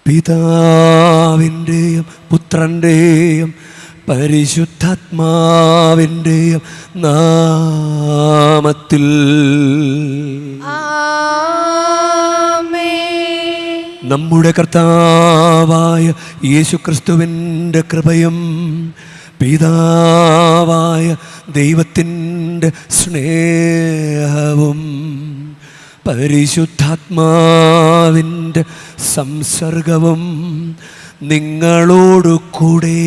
പിതാവിൻ്റെയും പുത്രൻ്റെയും പരിശുദ്ധാത്മാവിൻ്റെയും നാമത്തിൽ നമ്മുടെ കർത്താവായ യേശുക്രിസ്തുവിൻ്റെ കൃപയും പിതാവായ ദൈവത്തിൻ്റെ സ്നേഹവും പരിശുദ്ധാത്മാവിൻ്റെ സംസർഗവും നിങ്ങളോടു കൂടെ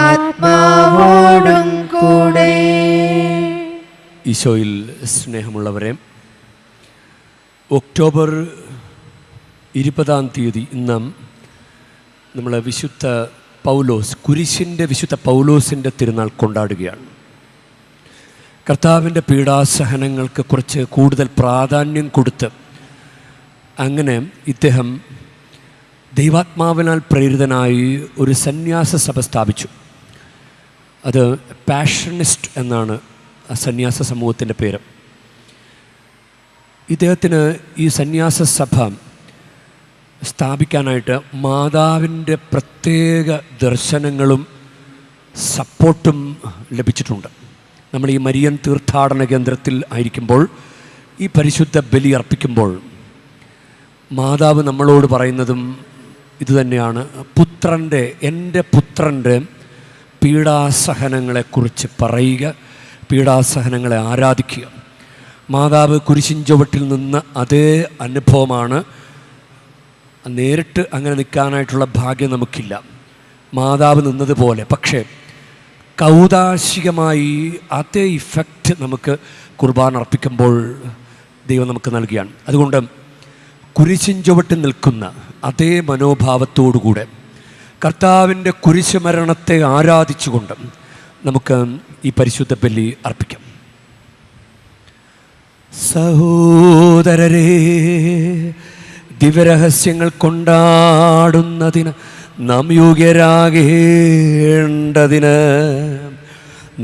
ആത്മാവോടും കൂടെ. ഈശോയിൽ സ്നേഹമുള്ളവരെ, ഒക്ടോബർ 20 ഇന്ന് നമ്മൾ വിശുദ്ധ പൗലോസ്, കുരിശിൻ്റെ വിശുദ്ധ പൗലോസിൻ്റെ തിരുനാൾ കൊണ്ടാടുകയാണ്. കർത്താവിൻ്റെ പീഡാസഹനങ്ങൾക്ക് കുറച്ച് കൂടുതൽ പ്രാധാന്യം കൊടുത്ത് അങ്ങനെ ഇദ്ദേഹം ദൈവാത്മാവിനാൽ പ്രേരിതനായി ഒരു സന്യാസ സഭ സ്ഥാപിച്ചു. അത് പാഷനിസ്റ്റ് എന്നാണ് ആ സന്യാസ സമൂഹത്തിൻ്റെ പേര്. ഇദ്ദേഹത്തിന് ഈ സന്യാസ സഭ സ്ഥാപിക്കാനായിട്ട് മാതാവിൻ്റെ പ്രത്യേക ദർശനങ്ങളും സപ്പോർട്ടും ലഭിച്ചിട്ടുണ്ട്. നമ്മൾ ഈ മരിയൻ തീർത്ഥാടന കേന്ദ്രത്തിൽ ആയിരിക്കുമ്പോൾ ഈ പരിശുദ്ധ ബലി അർപ്പിക്കുമ്പോൾ മാതാവ് നമ്മളോട് പറയുന്നതും ഇതുതന്നെയാണ്. എൻ്റെ പുത്രൻ്റെ പീഡാസഹനങ്ങളെക്കുറിച്ച് പറയുക, പീഡാസഹനങ്ങളെ ആരാധിക്കുക. മാതാവ് കുരിശിൻ ചുവട്ടിൽ നിന്ന് അതേ അനുഭവമാണ്. നേരിട്ട് അങ്ങനെ നിൽക്കാനായിട്ടുള്ള ഭാഗ്യം നമുക്കില്ല, മാതാവ് നിന്നതുപോലെ. പക്ഷേ കൗദാശികമായി അതേ ഇഫക്റ്റ് നമുക്ക് കുർബാന അർപ്പിക്കുമ്പോൾ ദൈവം നമുക്ക് നൽകുകയാണ്. അതുകൊണ്ട് കുരിശിൻ ചുവട്ടിൽ നിൽക്കുന്ന അതേ മനോഭാവത്തോടുകൂടെ കർത്താവിൻ്റെ കുരിശ് മരണത്തെ ആരാധിച്ചുകൊണ്ട് നമുക്ക് ഈ പരിശുദ്ധ ബലി അർപ്പിക്കാം. സഹോദരരേ, ദിവ്യരഹസ്യങ്ങൾ കൊണ്ടാടുന്നതിന് നാം യോഗ്യരാകേണ്ടതിന്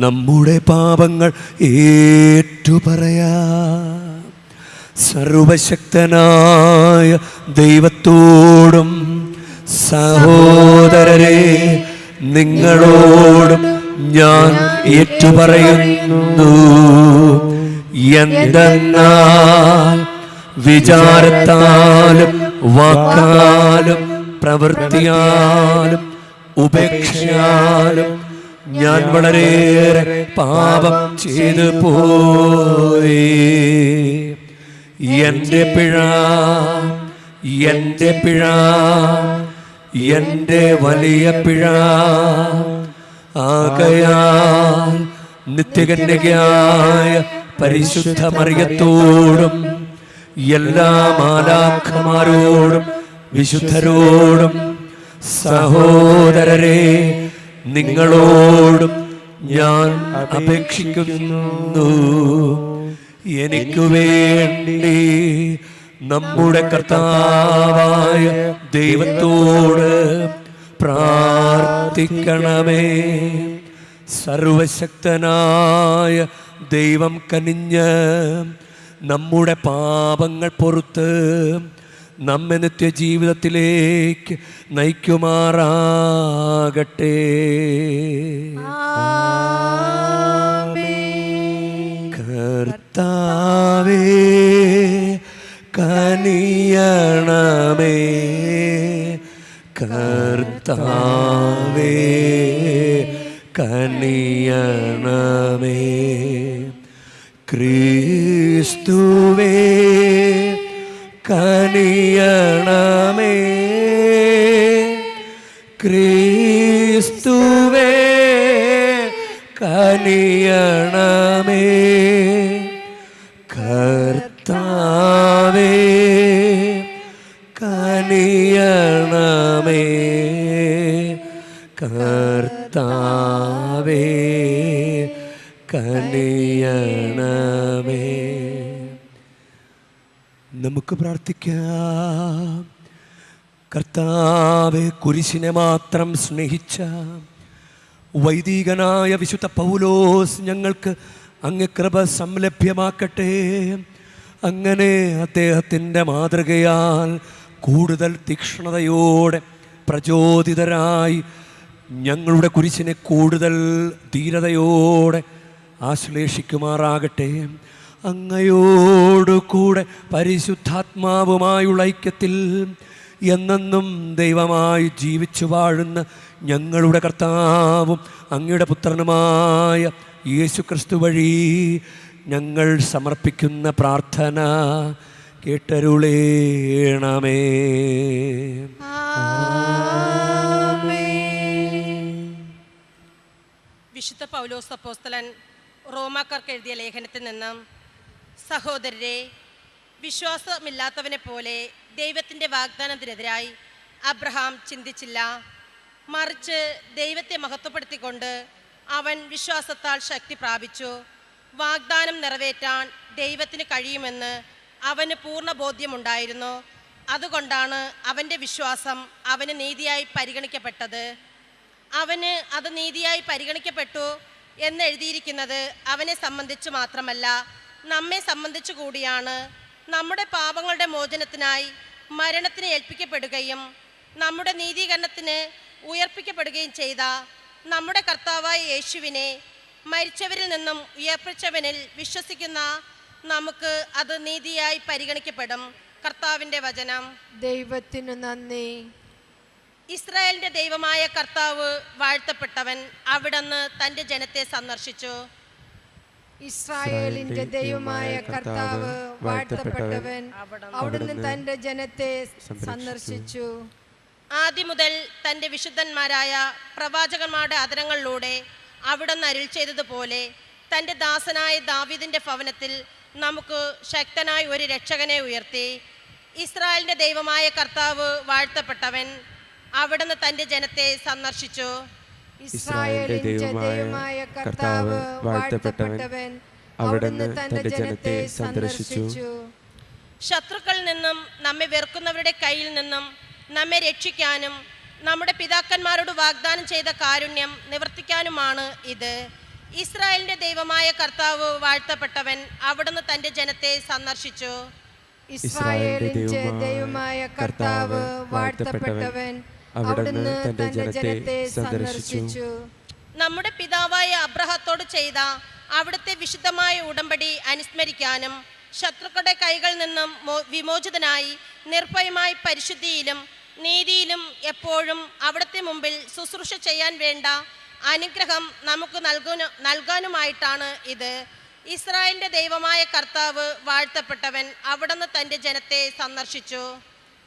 നമ്മുടെ പാപങ്ങൾ ഏറ്റുപറയാം. സർവശക്തനായ ദൈവത്തോടും സഹോദരരെ നിങ്ങളോടും ഞാൻ ഏറ്റുപറയുന്നു. എന്തെന്നാൽ വിചാരത്താലും വാക്കാലും പ്രവൃത്തിയാലും ഉപേക്ഷയാലും ഞാൻ വളരെയേറെ പാപം ചെയ്തു പോയി. എൻ്റെ പിഴ, എൻ്റെ വലിയ പിഴ. ആകയാൽ നിത്യകന്യകയായ പരിശുദ്ധ മറിയത്തോടും എല്ലാ മാലാഖമാരോടും വിശുദ്ധരോടും സഹോദരരെ നിങ്ങളോടും ഞാൻ അപേക്ഷിക്കുന്നു, എനിക്കു വേണ്ടി നമ്മുടെ കർത്താവായ ദൈവത്തോട് പ്രാർത്ഥിക്കണമേ. സർവശക്തനായ ദൈവം കനിഞ്ഞ് നമ്മുടെ പാപങ്ങൾ പൊറുത്ത് നമ്മെ നിത്യജീവിതത്തിലേക്ക് നയിക്കുമാറാകട്ടെ. കർത്താവേ കനിയണമേ, കർത്താവേ കനിയണമേ. ക്രിസ്തുവേ കനിയണമേ, ക്രിസ്തുവേ കനിയണമേ. കർത്താവേ കനിയണമേ, കർത്താവേ കനിയണമേ. നമുക്ക് പ്രാർത്ഥിക്കാം. കർത്താവേ, കുരിശിനെ മാത്രം സ്നേഹിച്ച വൈദികനായ വിശുദ്ധ പൗലോസ് ഞങ്ങൾക്ക് അങ്ങ് കൃപ സംലഭ്യമാക്കട്ടെ. അങ്ങനെ അദ്ദേഹത്തിൻ്റെ മാതൃകയാൽ കൂടുതൽ തീക്ഷ്ണതയോടെ പ്രചോദിതരായി ഞങ്ങളുടെ കുരിശിനെ കൂടുതൽ ധീരതയോടെ ആശ്ലേഷിക്കുമാറാകട്ടെ. അങ്ങയോടു കൂടെ പരിശുദ്ധാത്മാവുമായുള്ള ഐക്യത്തിൽ എന്നെന്നും ദൈവമായി ജീവിച്ചു വാഴുന്ന ഞങ്ങളുടെ കർത്താവും അങ്ങയുടെ പുത്രനുമായ യേശുക്രിസ്തു വഴി ഞങ്ങൾ സമർപ്പിക്കുന്ന പ്രാർത്ഥന കേട്ടരുളേണമേ. വിശുദ്ധ പൗലോസ് അപ്പോസ്തലൻ റോമാക്കാർക്ക് എഴുതിയ ലേഖനത്തിൽ നിന്നും, സഹോദരരെ, വിശ്വാസമില്ലാത്തവനെ പോലെ ദൈവത്തിൻ്റെ വാഗ്ദാനത്തിനെതിരായി അബ്രഹാം ചിന്തിച്ചില്ല. മറിച്ച് ദൈവത്തെ മഹത്വപ്പെടുത്തിക്കൊണ്ട് അവൻ വിശ്വാസത്താൽ ശക്തി പ്രാപിച്ചു. വാഗ്ദാനം നിറവേറ്റാൻ ദൈവത്തിന് കഴിയുമെന്ന് അവന് പൂർണ്ണ ബോധ്യമുണ്ടായിരുന്നു. അതുകൊണ്ടാണ് അവൻ്റെ വിശ്വാസം അവന് നീതിയായി പരിഗണിക്കപ്പെട്ടത്. അവന് അത് നീതിയായി പരിഗണിക്കപ്പെട്ടു എന്നെഴുതിയിരിക്കുന്നത് അവനെ സംബന്ധിച്ച് മാത്രമല്ല, നമ്മെ സംബന്ധിച്ചു കൂടിയാണ്. നമ്മുടെ പാപങ്ങളുടെ മോചനത്തിനായി മരണത്തിന് ഏൽപ്പിക്കപ്പെടുകയും നമ്മുടെ നീതീകരണത്തിന് ഉയർപ്പിക്കപ്പെടുകയും ചെയ്ത നമ്മുടെ കർത്താവായ യേശുവിനെ മരിച്ചവരിൽ നിന്നും ഉയർപ്പിച്ചവനിൽ വിശ്വസിക്കുന്ന നമുക്ക് അത് നീതിയായി പരിഗണിക്കപ്പെടും. കർത്താവിൻ്റെ വചനം. ദൈവത്തിനു നന്ദി. ഇസ്രായേലിൻ്റെ ദൈവമായ കർത്താവ് വാഴ്ത്തപ്പെട്ടവൻ. അവിടുന്ന് തൻ്റെ ജനത്തെ സന്ദർശിച്ചു. ഇസ്രായേലിന്റെ ദൈവമായ കർത്താവ് വാഴ്ത്തപ്പെട്ടവൻ. അവിടുന്ന് തന്റെ ജനത്തെ സന്ദർശിച്ചു. ആദ്യം മുതൽ തൻ്റെ വിശുദ്ധന്മാരായ പ്രവാചകന്മാരുടെ അധരങ്ങളിലൂടെ അവിടുന്ന് അരുൾ ചെയ്തതുപോലെ തൻ്റെ ദാസനായ ദാവീദിൻ്റെ ഭവനത്തിൽ നമുക്ക് ശക്തനായ ഒരു രക്ഷകനെ ഉയർത്തി. ഇസ്രായേലിൻ്റെ ദൈവമായ കർത്താവ് വാഴ്ത്തപ്പെട്ടവൻ. അവിടുന്ന് തൻ്റെ ജനത്തെ സന്ദർശിച്ചു. ഇസ്രായേലിന്റെ ദൈവമായ കർത്താവ് വാഴ്ത്തപ്പെട്ടവൻ. അവിടുന്ന് തന്റെ ജനത്തെ സന്ദർശിച്ചു. ശത്രുക്കളിൽ നിന്നും നമ്മെ വെറുക്കുന്നവരുടെ കയ്യിൽ നിന്നും നമ്മെ രക്ഷിക്കാനും നമ്മുടെ പിതാക്കന്മാരോട് വാഗ്ദാനം ചെയ്ത കാരുണ്യം നിവർത്തിക്കാനുമാണ് ഇത്. ഇസ്രായേലിന്റെ ദൈവമായ കർത്താവ് വാഴ്ത്തപ്പെട്ടവൻ. അവിടുന്ന് തന്റെ ജനത്തെ സന്ദർശിച്ചു. ഇസ്രായേലിന്റെ ദൈവമായ കർത്താവ് വാഴ്ത്തപ്പെട്ടവൻ. അവിടുന്ന് തന്റെ ജനത്തെ സന്ദർശിച്ചു. നമ്മുടെ പിതാവായ അബ്രഹാത്തോട് ചെയ്ത അവിടുത്തെ വിശുദ്ധമായ ഉടമ്പടി അനുസ്മരിക്കാനും ശത്രുക്കളുടെ കൈകളിൽ നിന്നും വിമോചിതനായി നിർഭയമായി പരിശുദ്ധിയിലും നീതിയിലും എപ്പോഴും അവിടുത്തെ മുമ്പിൽ ശുശ്രൂഷ ചെയ്യാൻ വേണ്ട അനുഗ്രഹം നമുക്ക് നൽകാനുമായിട്ടാണ് ഇത്. ഇസ്രായേലിന്റെ ദൈവമായ കർത്താവ് വാഴ്ത്തപ്പെട്ടവൻ. അവിടുന്ന് തന്റെ ജനത്തെ സന്ദർശിച്ചു.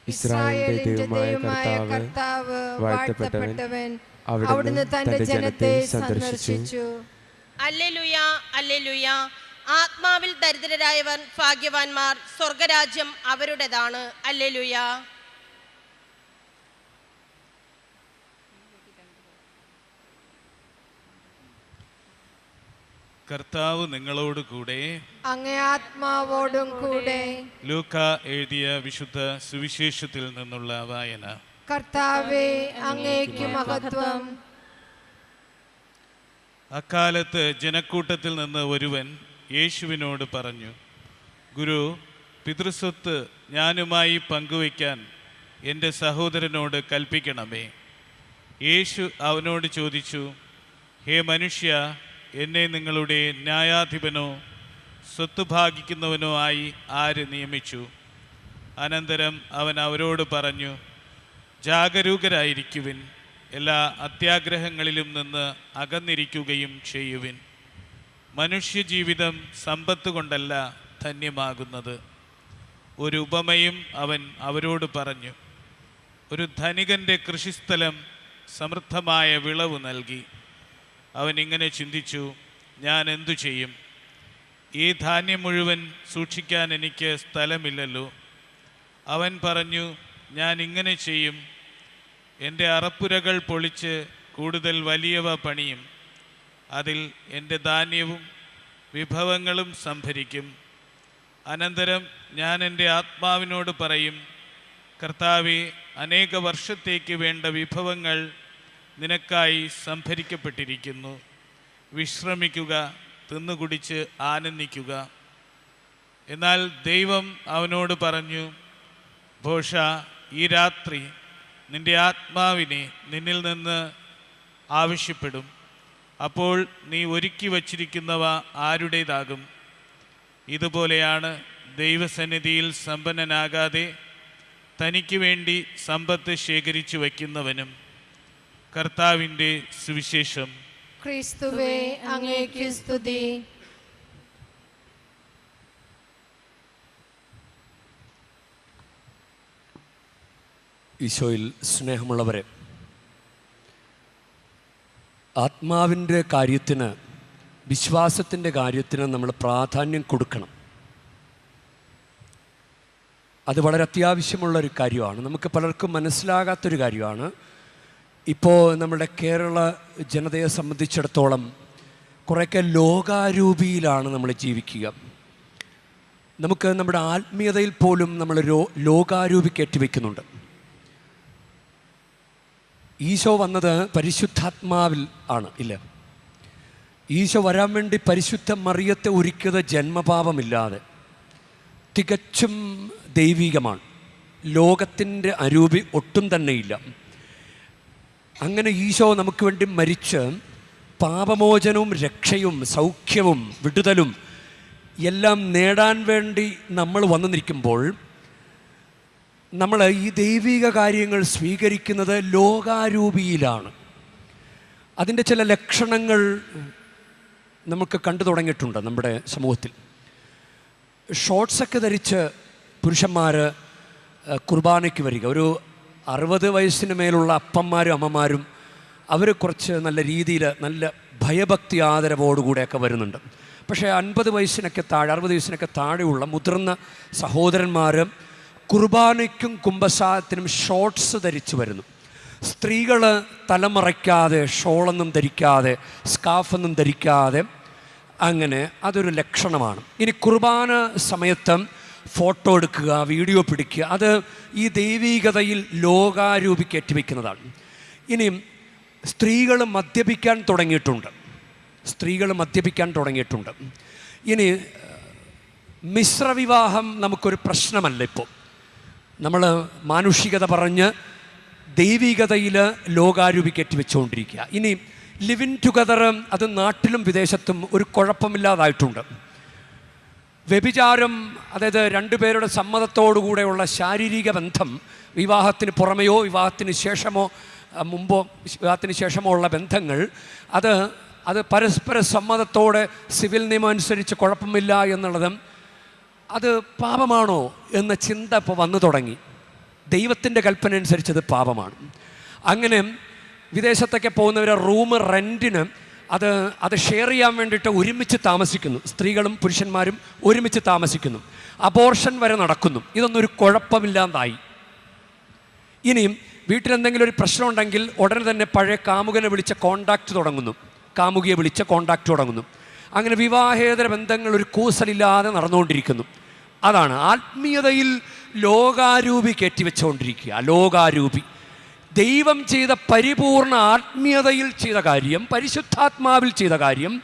ഇസ്രായേലിന്റെ ദൈവമായ കർത്താവ് വാഴ്ത്തപ്പെട്ടവൻ. അവിടുന്ന് തന്റെ ജനത്തെ സന്ദർശിച്ചു. Hallelujah, hallelujah. ആത്മാവിൽ ദരിദ്രരായവർ ഭാഗ്യവാന്മാർ, സ്വർഗരാജ്യം അവരുടേതാണ്. ഹല്ലേലൂയ. കർത്താവ് നിങ്ങളോട് കൂടെ. അങ്ങേ ആത്മാവോടും കൂടെ. ലൂക്ക എഴുതിയ വിശുദ്ധ സുവിശേഷത്തിൽ നിന്നുള്ള വായന. കർത്താവേ, അങ്ങേക്ക് മഹത്വം. അക്കാലത്ത് ജനക്കൂട്ടത്തിൽ നിന്ന് ഒരുവൻ യേശുവിനോട് പറഞ്ഞു, ഗുരു, പിതൃസ്വത്ത് ഞാനുമായി പങ്കുവയ്ക്കാൻ എൻ്റെ സഹോദരനോട് കൽപ്പിക്കണമേ. യേശു അവനോട് ചോദിച്ചു, ഹേ മനുഷ്യ, എന്നെ നിങ്ങളുടെ ന്യായാധിപനോ സ്വത്ത് ഭാഗിക്കുന്നവനോ ആയി ആര് നിയമിച്ചു? അനന്തരം അവൻ അവരോട് പറഞ്ഞു, ജാഗരൂകരായിരിക്കുവിൻ, എല്ലാ അത്യാഗ്രഹങ്ങളിലും നിന്ന് അകന്നിരിക്കുകയും ചെയ്യുവിൻ. മനുഷ്യജീവിതം സമ്പത്ത് കൊണ്ടല്ല ധന്യമാകുന്നത്. ഒരു ഉപമയും അവൻ അവരോട് പറഞ്ഞു. ഒരു ധനികൻ്റെ കൃഷിസ്ഥലം സമൃദ്ധമായ വിളവ് നൽകി. അവൻ ഇങ്ങനെ ചിന്തിച്ചു, ഞാൻ എന്തു ചെയ്യും? ഈ ധാന്യം മുഴുവൻ സൂക്ഷിക്കാൻ എനിക്ക് സ്ഥലമില്ലല്ലോ. അവൻ പറഞ്ഞു, ഞാൻ ഇങ്ങനെ ചെയ്യും, എൻ്റെ അറപ്പുരകൾ പൊളിച്ച് കൂടുതൽ വലിയവ പണിയും. അതിൽ എൻ്റെ ധാന്യവും വിഭവങ്ങളും സംഭരിക്കും. അനന്തരം ഞാൻ എൻ്റെ ആത്മാവിനോട് പറയും, കർത്താവേ, അനേക വർഷത്തേക്ക് വേണ്ട വിഭവങ്ങൾ നിനക്കായി സംഭരിക്കപ്പെട്ടിരിക്കുന്നു. വിശ്രമിക്കുക, തിന്നുകുടിച്ച് ആനന്ദിക്കുക. എന്നാൽ ദൈവം അവനോട് പറഞ്ഞു, ഭോഷ, ഈ രാത്രി നിന്റെ ആത്മാവിനെ നിന്നിൽ നിന്ന് ആവശ്യപ്പെടും. അപ്പോൾ നീ ഒരുക്കി വച്ചിരിക്കുന്നവ ആരുടേതാകും? ഇതുപോലെയാണ് ദൈവസന്നിധിയിൽ സമ്പന്നനാകാതെ തനിക്ക് വേണ്ടി സമ്പത്ത് ശേഖരിച്ചു വയ്ക്കുന്നവനും. കർത്താവിൻ്റെ സുവിശേഷം. ക്രിസ്തുവേ, അങ്ങേക്ക് സ്തുതി. ഈശോയിൽ സ്നേഹമുള്ളവരെ, ആത്മാവിൻ്റെ കാര്യത്തിന്, വിശ്വാസത്തിൻ്റെ കാര്യത്തിന് നമ്മൾ പ്രാധാന്യം കൊടുക്കണം. അത് വളരെ അത്യാവശ്യമുള്ളൊരു കാര്യമാണ്. നമുക്ക് പലർക്കും മനസ്സിലാകാത്തൊരു കാര്യമാണ്. ഇപ്പോൾ നമ്മുടെ കേരള ജനതയെ സംബന്ധിച്ചിടത്തോളം കുറേയൊക്കെ ലോകാരൂപിയിലാണ് നമ്മൾ ജീവിക്കുക. നമുക്ക് നമ്മുടെ ആത്മീയതയിൽ പോലും നമ്മൾ ലോകാരൂപി കയറ്റിവെക്കുന്നുണ്ട്. ഈശോ വന്നത് പരിശുദ്ധാത്മാവിൽ ആണ്, ഇല്ല? ഈശോ വരാൻ വേണ്ടി പരിശുദ്ധ മറിയത്തെ ഒരുക്കിയത് ജന്മപാപമില്ലാതെ തികച്ചും ദൈവികമാണ്. ലോകത്തിൻ്റെ അരൂപി ഒട്ടും തന്നെയില്ല. അങ്ങനെ ഈശോ നമുക്ക് വേണ്ടി മരിച്ച് പാപമോചനവും രക്ഷയും സൗഖ്യവും വിടുതലും എല്ലാം നേടാൻ വേണ്ടി നമ്മൾ വന്നു നിൽക്കുമ്പോൾ നമ്മൾ ഈ ദൈവിക കാര്യങ്ങൾ സ്വീകരിക്കുന്നത് ലോകാരൂപിയിലാണ്. അതിൻ്റെ ചില ലക്ഷണങ്ങൾ നമുക്ക് കണ്ടു തുടങ്ങിയിട്ടുണ്ട് നമ്മുടെ സമൂഹത്തിൽ. ഷോർട്സൊക്കെ ധരിച്ച് പുരുഷന്മാർ കുർബാനയ്ക്ക് വരിക. ഒരു 60 വയസ്സിന് മേലുള്ള അപ്പന്മാരും അമ്മമാരും അവർ കുറച്ച് നല്ല രീതിയിൽ നല്ല ഭയഭക്തി ആദരവോടുകൂടെയൊക്കെ വരുന്നുണ്ട്. പക്ഷേ 50 വയസ്സിനൊക്കെ താഴെ, 60 വയസ്സിനൊക്കെ താഴെയുള്ള മുതിർന്ന സഹോദരന്മാർ കുർബാനയ്ക്കും കുമ്പസാരത്തിനും ഷോർട്സ് ധരിച്ച് വരുന്നു. സ്ത്രീകൾ തലമറയ്ക്കാതെ, ഷോളൊന്നും ധരിക്കാതെ, സ്കാഫൊന്നും ധരിക്കാതെ, അങ്ങനെ അതൊരു ലക്ഷണമാണ്. ഇനി കുർബാന സമയത്ത് ഫോട്ടോ എടുക്കുക, വീഡിയോ പിടിക്കുക, അത് ഈ ദൈവീകതയിൽ ലോകാരൂപി കയറ്റിവെക്കുന്നതാണ്. ഇനി സ്ത്രീകൾ മദ്യപിക്കാൻ തുടങ്ങിയിട്ടുണ്ട്. ഇനി മിശ്രവിവാഹം നമുക്കൊരു പ്രശ്നമല്ല. ഇപ്പോൾ നമ്മൾ മാനുഷികത പറഞ്ഞ് ദൈവികതയിൽ ലോകാരൂപി കയറ്റിവെച്ചുകൊണ്ടിരിക്കുക. ഇനി ലിവിൻ ടുഗദർ, അത് നാട്ടിലും വിദേശത്തും ഒരു കുഴപ്പമില്ലാതായിട്ടുണ്ട്. വ്യഭിചാരം, അതായത് രണ്ടുപേരുടെ സമ്മതത്തോടുകൂടെയുള്ള ശാരീരിക ബന്ധം, വിവാഹത്തിന് പുറമെയോ വിവാഹത്തിന് ശേഷമോ മുമ്പോ വിവാഹത്തിന് ശേഷമോ ഉള്ള ബന്ധങ്ങൾ, അത് പരസ്പര സമ്മതത്തോടെ സിവിൽ നിയമം അനുസരിച്ച് കുഴപ്പമില്ല എന്നുള്ളത് അത് പാപമാണോ എന്ന ചിന്ത ഇപ്പോൾ വന്നു തുടങ്ങി. ദൈവത്തിൻ്റെ കൽപ്പന അനുസരിച്ച് അത് പാപമാണ്. അങ്ങനെ വിദേശത്തൊക്കെ പോകുന്നവരെ റൂം റെൻറ്റിന് അത് ഷെയർ ചെയ്യാൻ വേണ്ടിയിട്ട് ഒരുമിച്ച് താമസിക്കുന്നു. സ്ത്രീകളും പുരുഷന്മാരും ഒരുമിച്ച് താമസിക്കുന്നു. അബോർഷൻ വരെ നടക്കുന്നു. ഇതൊന്നും ഒരു കുഴപ്പമില്ലാതായി. ഇനിയും വീട്ടിലെന്തെങ്കിലും ഒരു പ്രശ്നം ഉണ്ടെങ്കിൽ ഉടനെ തന്നെ പഴയ കാമുകിയെ വിളിച്ച കോണ്ടാക്റ്റ് തുടങ്ങുന്നു. അങ്ങനെ വിവാഹേതര ബന്ധങ്ങൾ ഒരു കൂസലില്ലാതെ നടന്നുകൊണ്ടിരിക്കുന്നു. അതാണ് ആത്മീയതയിൽ ലോകാരൂപി കയറ്റിവെച്ചുകൊണ്ടിരിക്കുക. ലോകാരൂപി ദൈവം ചെയ്ത പരിപൂർണ ആത്മീയതയിൽ ചെയ്ത കാര്യം, പരിശുദ്ധാത്മാവിൽ ചെയ്ത കാര്യം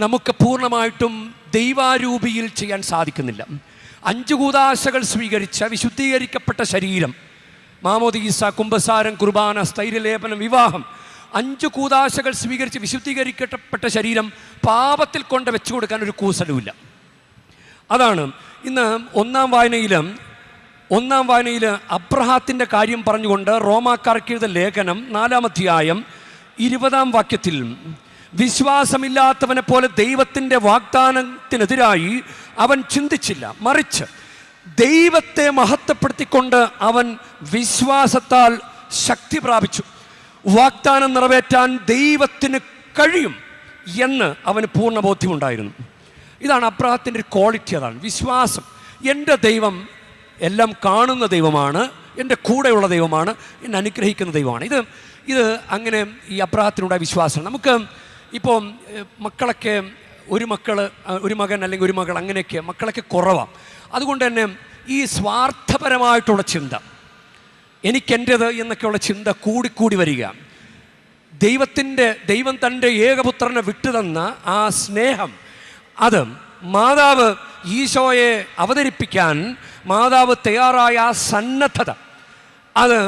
നമുക്ക് പൂർണ്ണമായിട്ടും ദൈവാരൂപിയിൽ ചെയ്യാൻ സാധിക്കുന്നില്ല. 5 കൂദാശകൾ സ്വീകരിച്ച വിശുദ്ധീകരിക്കപ്പെട്ട ശരീരം, മാമോദീസ, കുമ്പസാരം, കുർബാന, സ്ഥൈര്യലേപനം, വിവാഹം, 5 കൂദാശകൾ സ്വീകരിച്ച് വിശുദ്ധീകരിക്കപ്പെട്ട ശരീരം പാപത്തിൽ കൊണ്ട് വെച്ചു കൊടുക്കാൻ ഒരു കൂസലുമില്ല. അതാണ് ഇന്ന് ഒന്നാം വായനയിൽ അബ്രഹാത്തിൻ്റെ കാര്യം പറഞ്ഞുകൊണ്ട് റോമാക്കാർക്ക് എഴുതിയ ലേഖനം 4-ാം അധ്യായം 20-ാം വാക്യത്തിൽ, വിശ്വാസമില്ലാത്തവനെ പോലെ ദൈവത്തിൻ്റെ വാഗ്ദാനത്തിനെതിരായി അവൻ ചിന്തിച്ചില്ല, മറിച്ച് ദൈവത്തെ മഹത്വപ്പെടുത്തിക്കൊണ്ട് അവൻ വിശ്വാസത്താൽ ശക്തി പ്രാപിച്ചു. വാഗ്ദാനം നിറവേറ്റാൻ ദൈവത്തിന് കഴിയും എന്ന് അവന് പൂർണ്ണ ബോധ്യമുണ്ടായിരുന്നു. ഇതാണ് അബ്രഹാത്തിൻ്റെ ഒരു ക്വാളിറ്റി. അതാണ് വിശ്വാസം. എൻ്റെ ദൈവം എല്ലാം കാണുന്ന ദൈവമാണ്, എൻ്റെ കൂടെയുള്ള ദൈവമാണ്, എന്നെ അനുഗ്രഹിക്കുന്ന ദൈവമാണ്. ഇത് അങ്ങനെ ഈ അബ്രഹാത്തിനുണ്ടായ വിശ്വാസമാണ്. നമുക്ക് ഇപ്പോൾ മക്കളൊക്കെ ഒരു മകൻ അല്ലെങ്കിൽ ഒരു മകൾ, അങ്ങനെയൊക്കെ മക്കളൊക്കെ കുറവാണ്. അതുകൊണ്ട് തന്നെ ഈ സ്വാർത്ഥപരമായിട്ടുള്ള ചിന്ത, എനിക്കെൻ്റേത് എന്നൊക്കെയുള്ള ചിന്ത കൂടിക്കൂടി വരിക. ദൈവം തൻ്റെ ഏകപുത്രനെ വിട്ടുതന്ന ആ സ്നേഹം, അത് മാതാവ് ഈശോയെ അവതരിപ്പിക്കാൻ മാതാവ് തയ്യാറായ ആ സന്നദ്ധത, അത്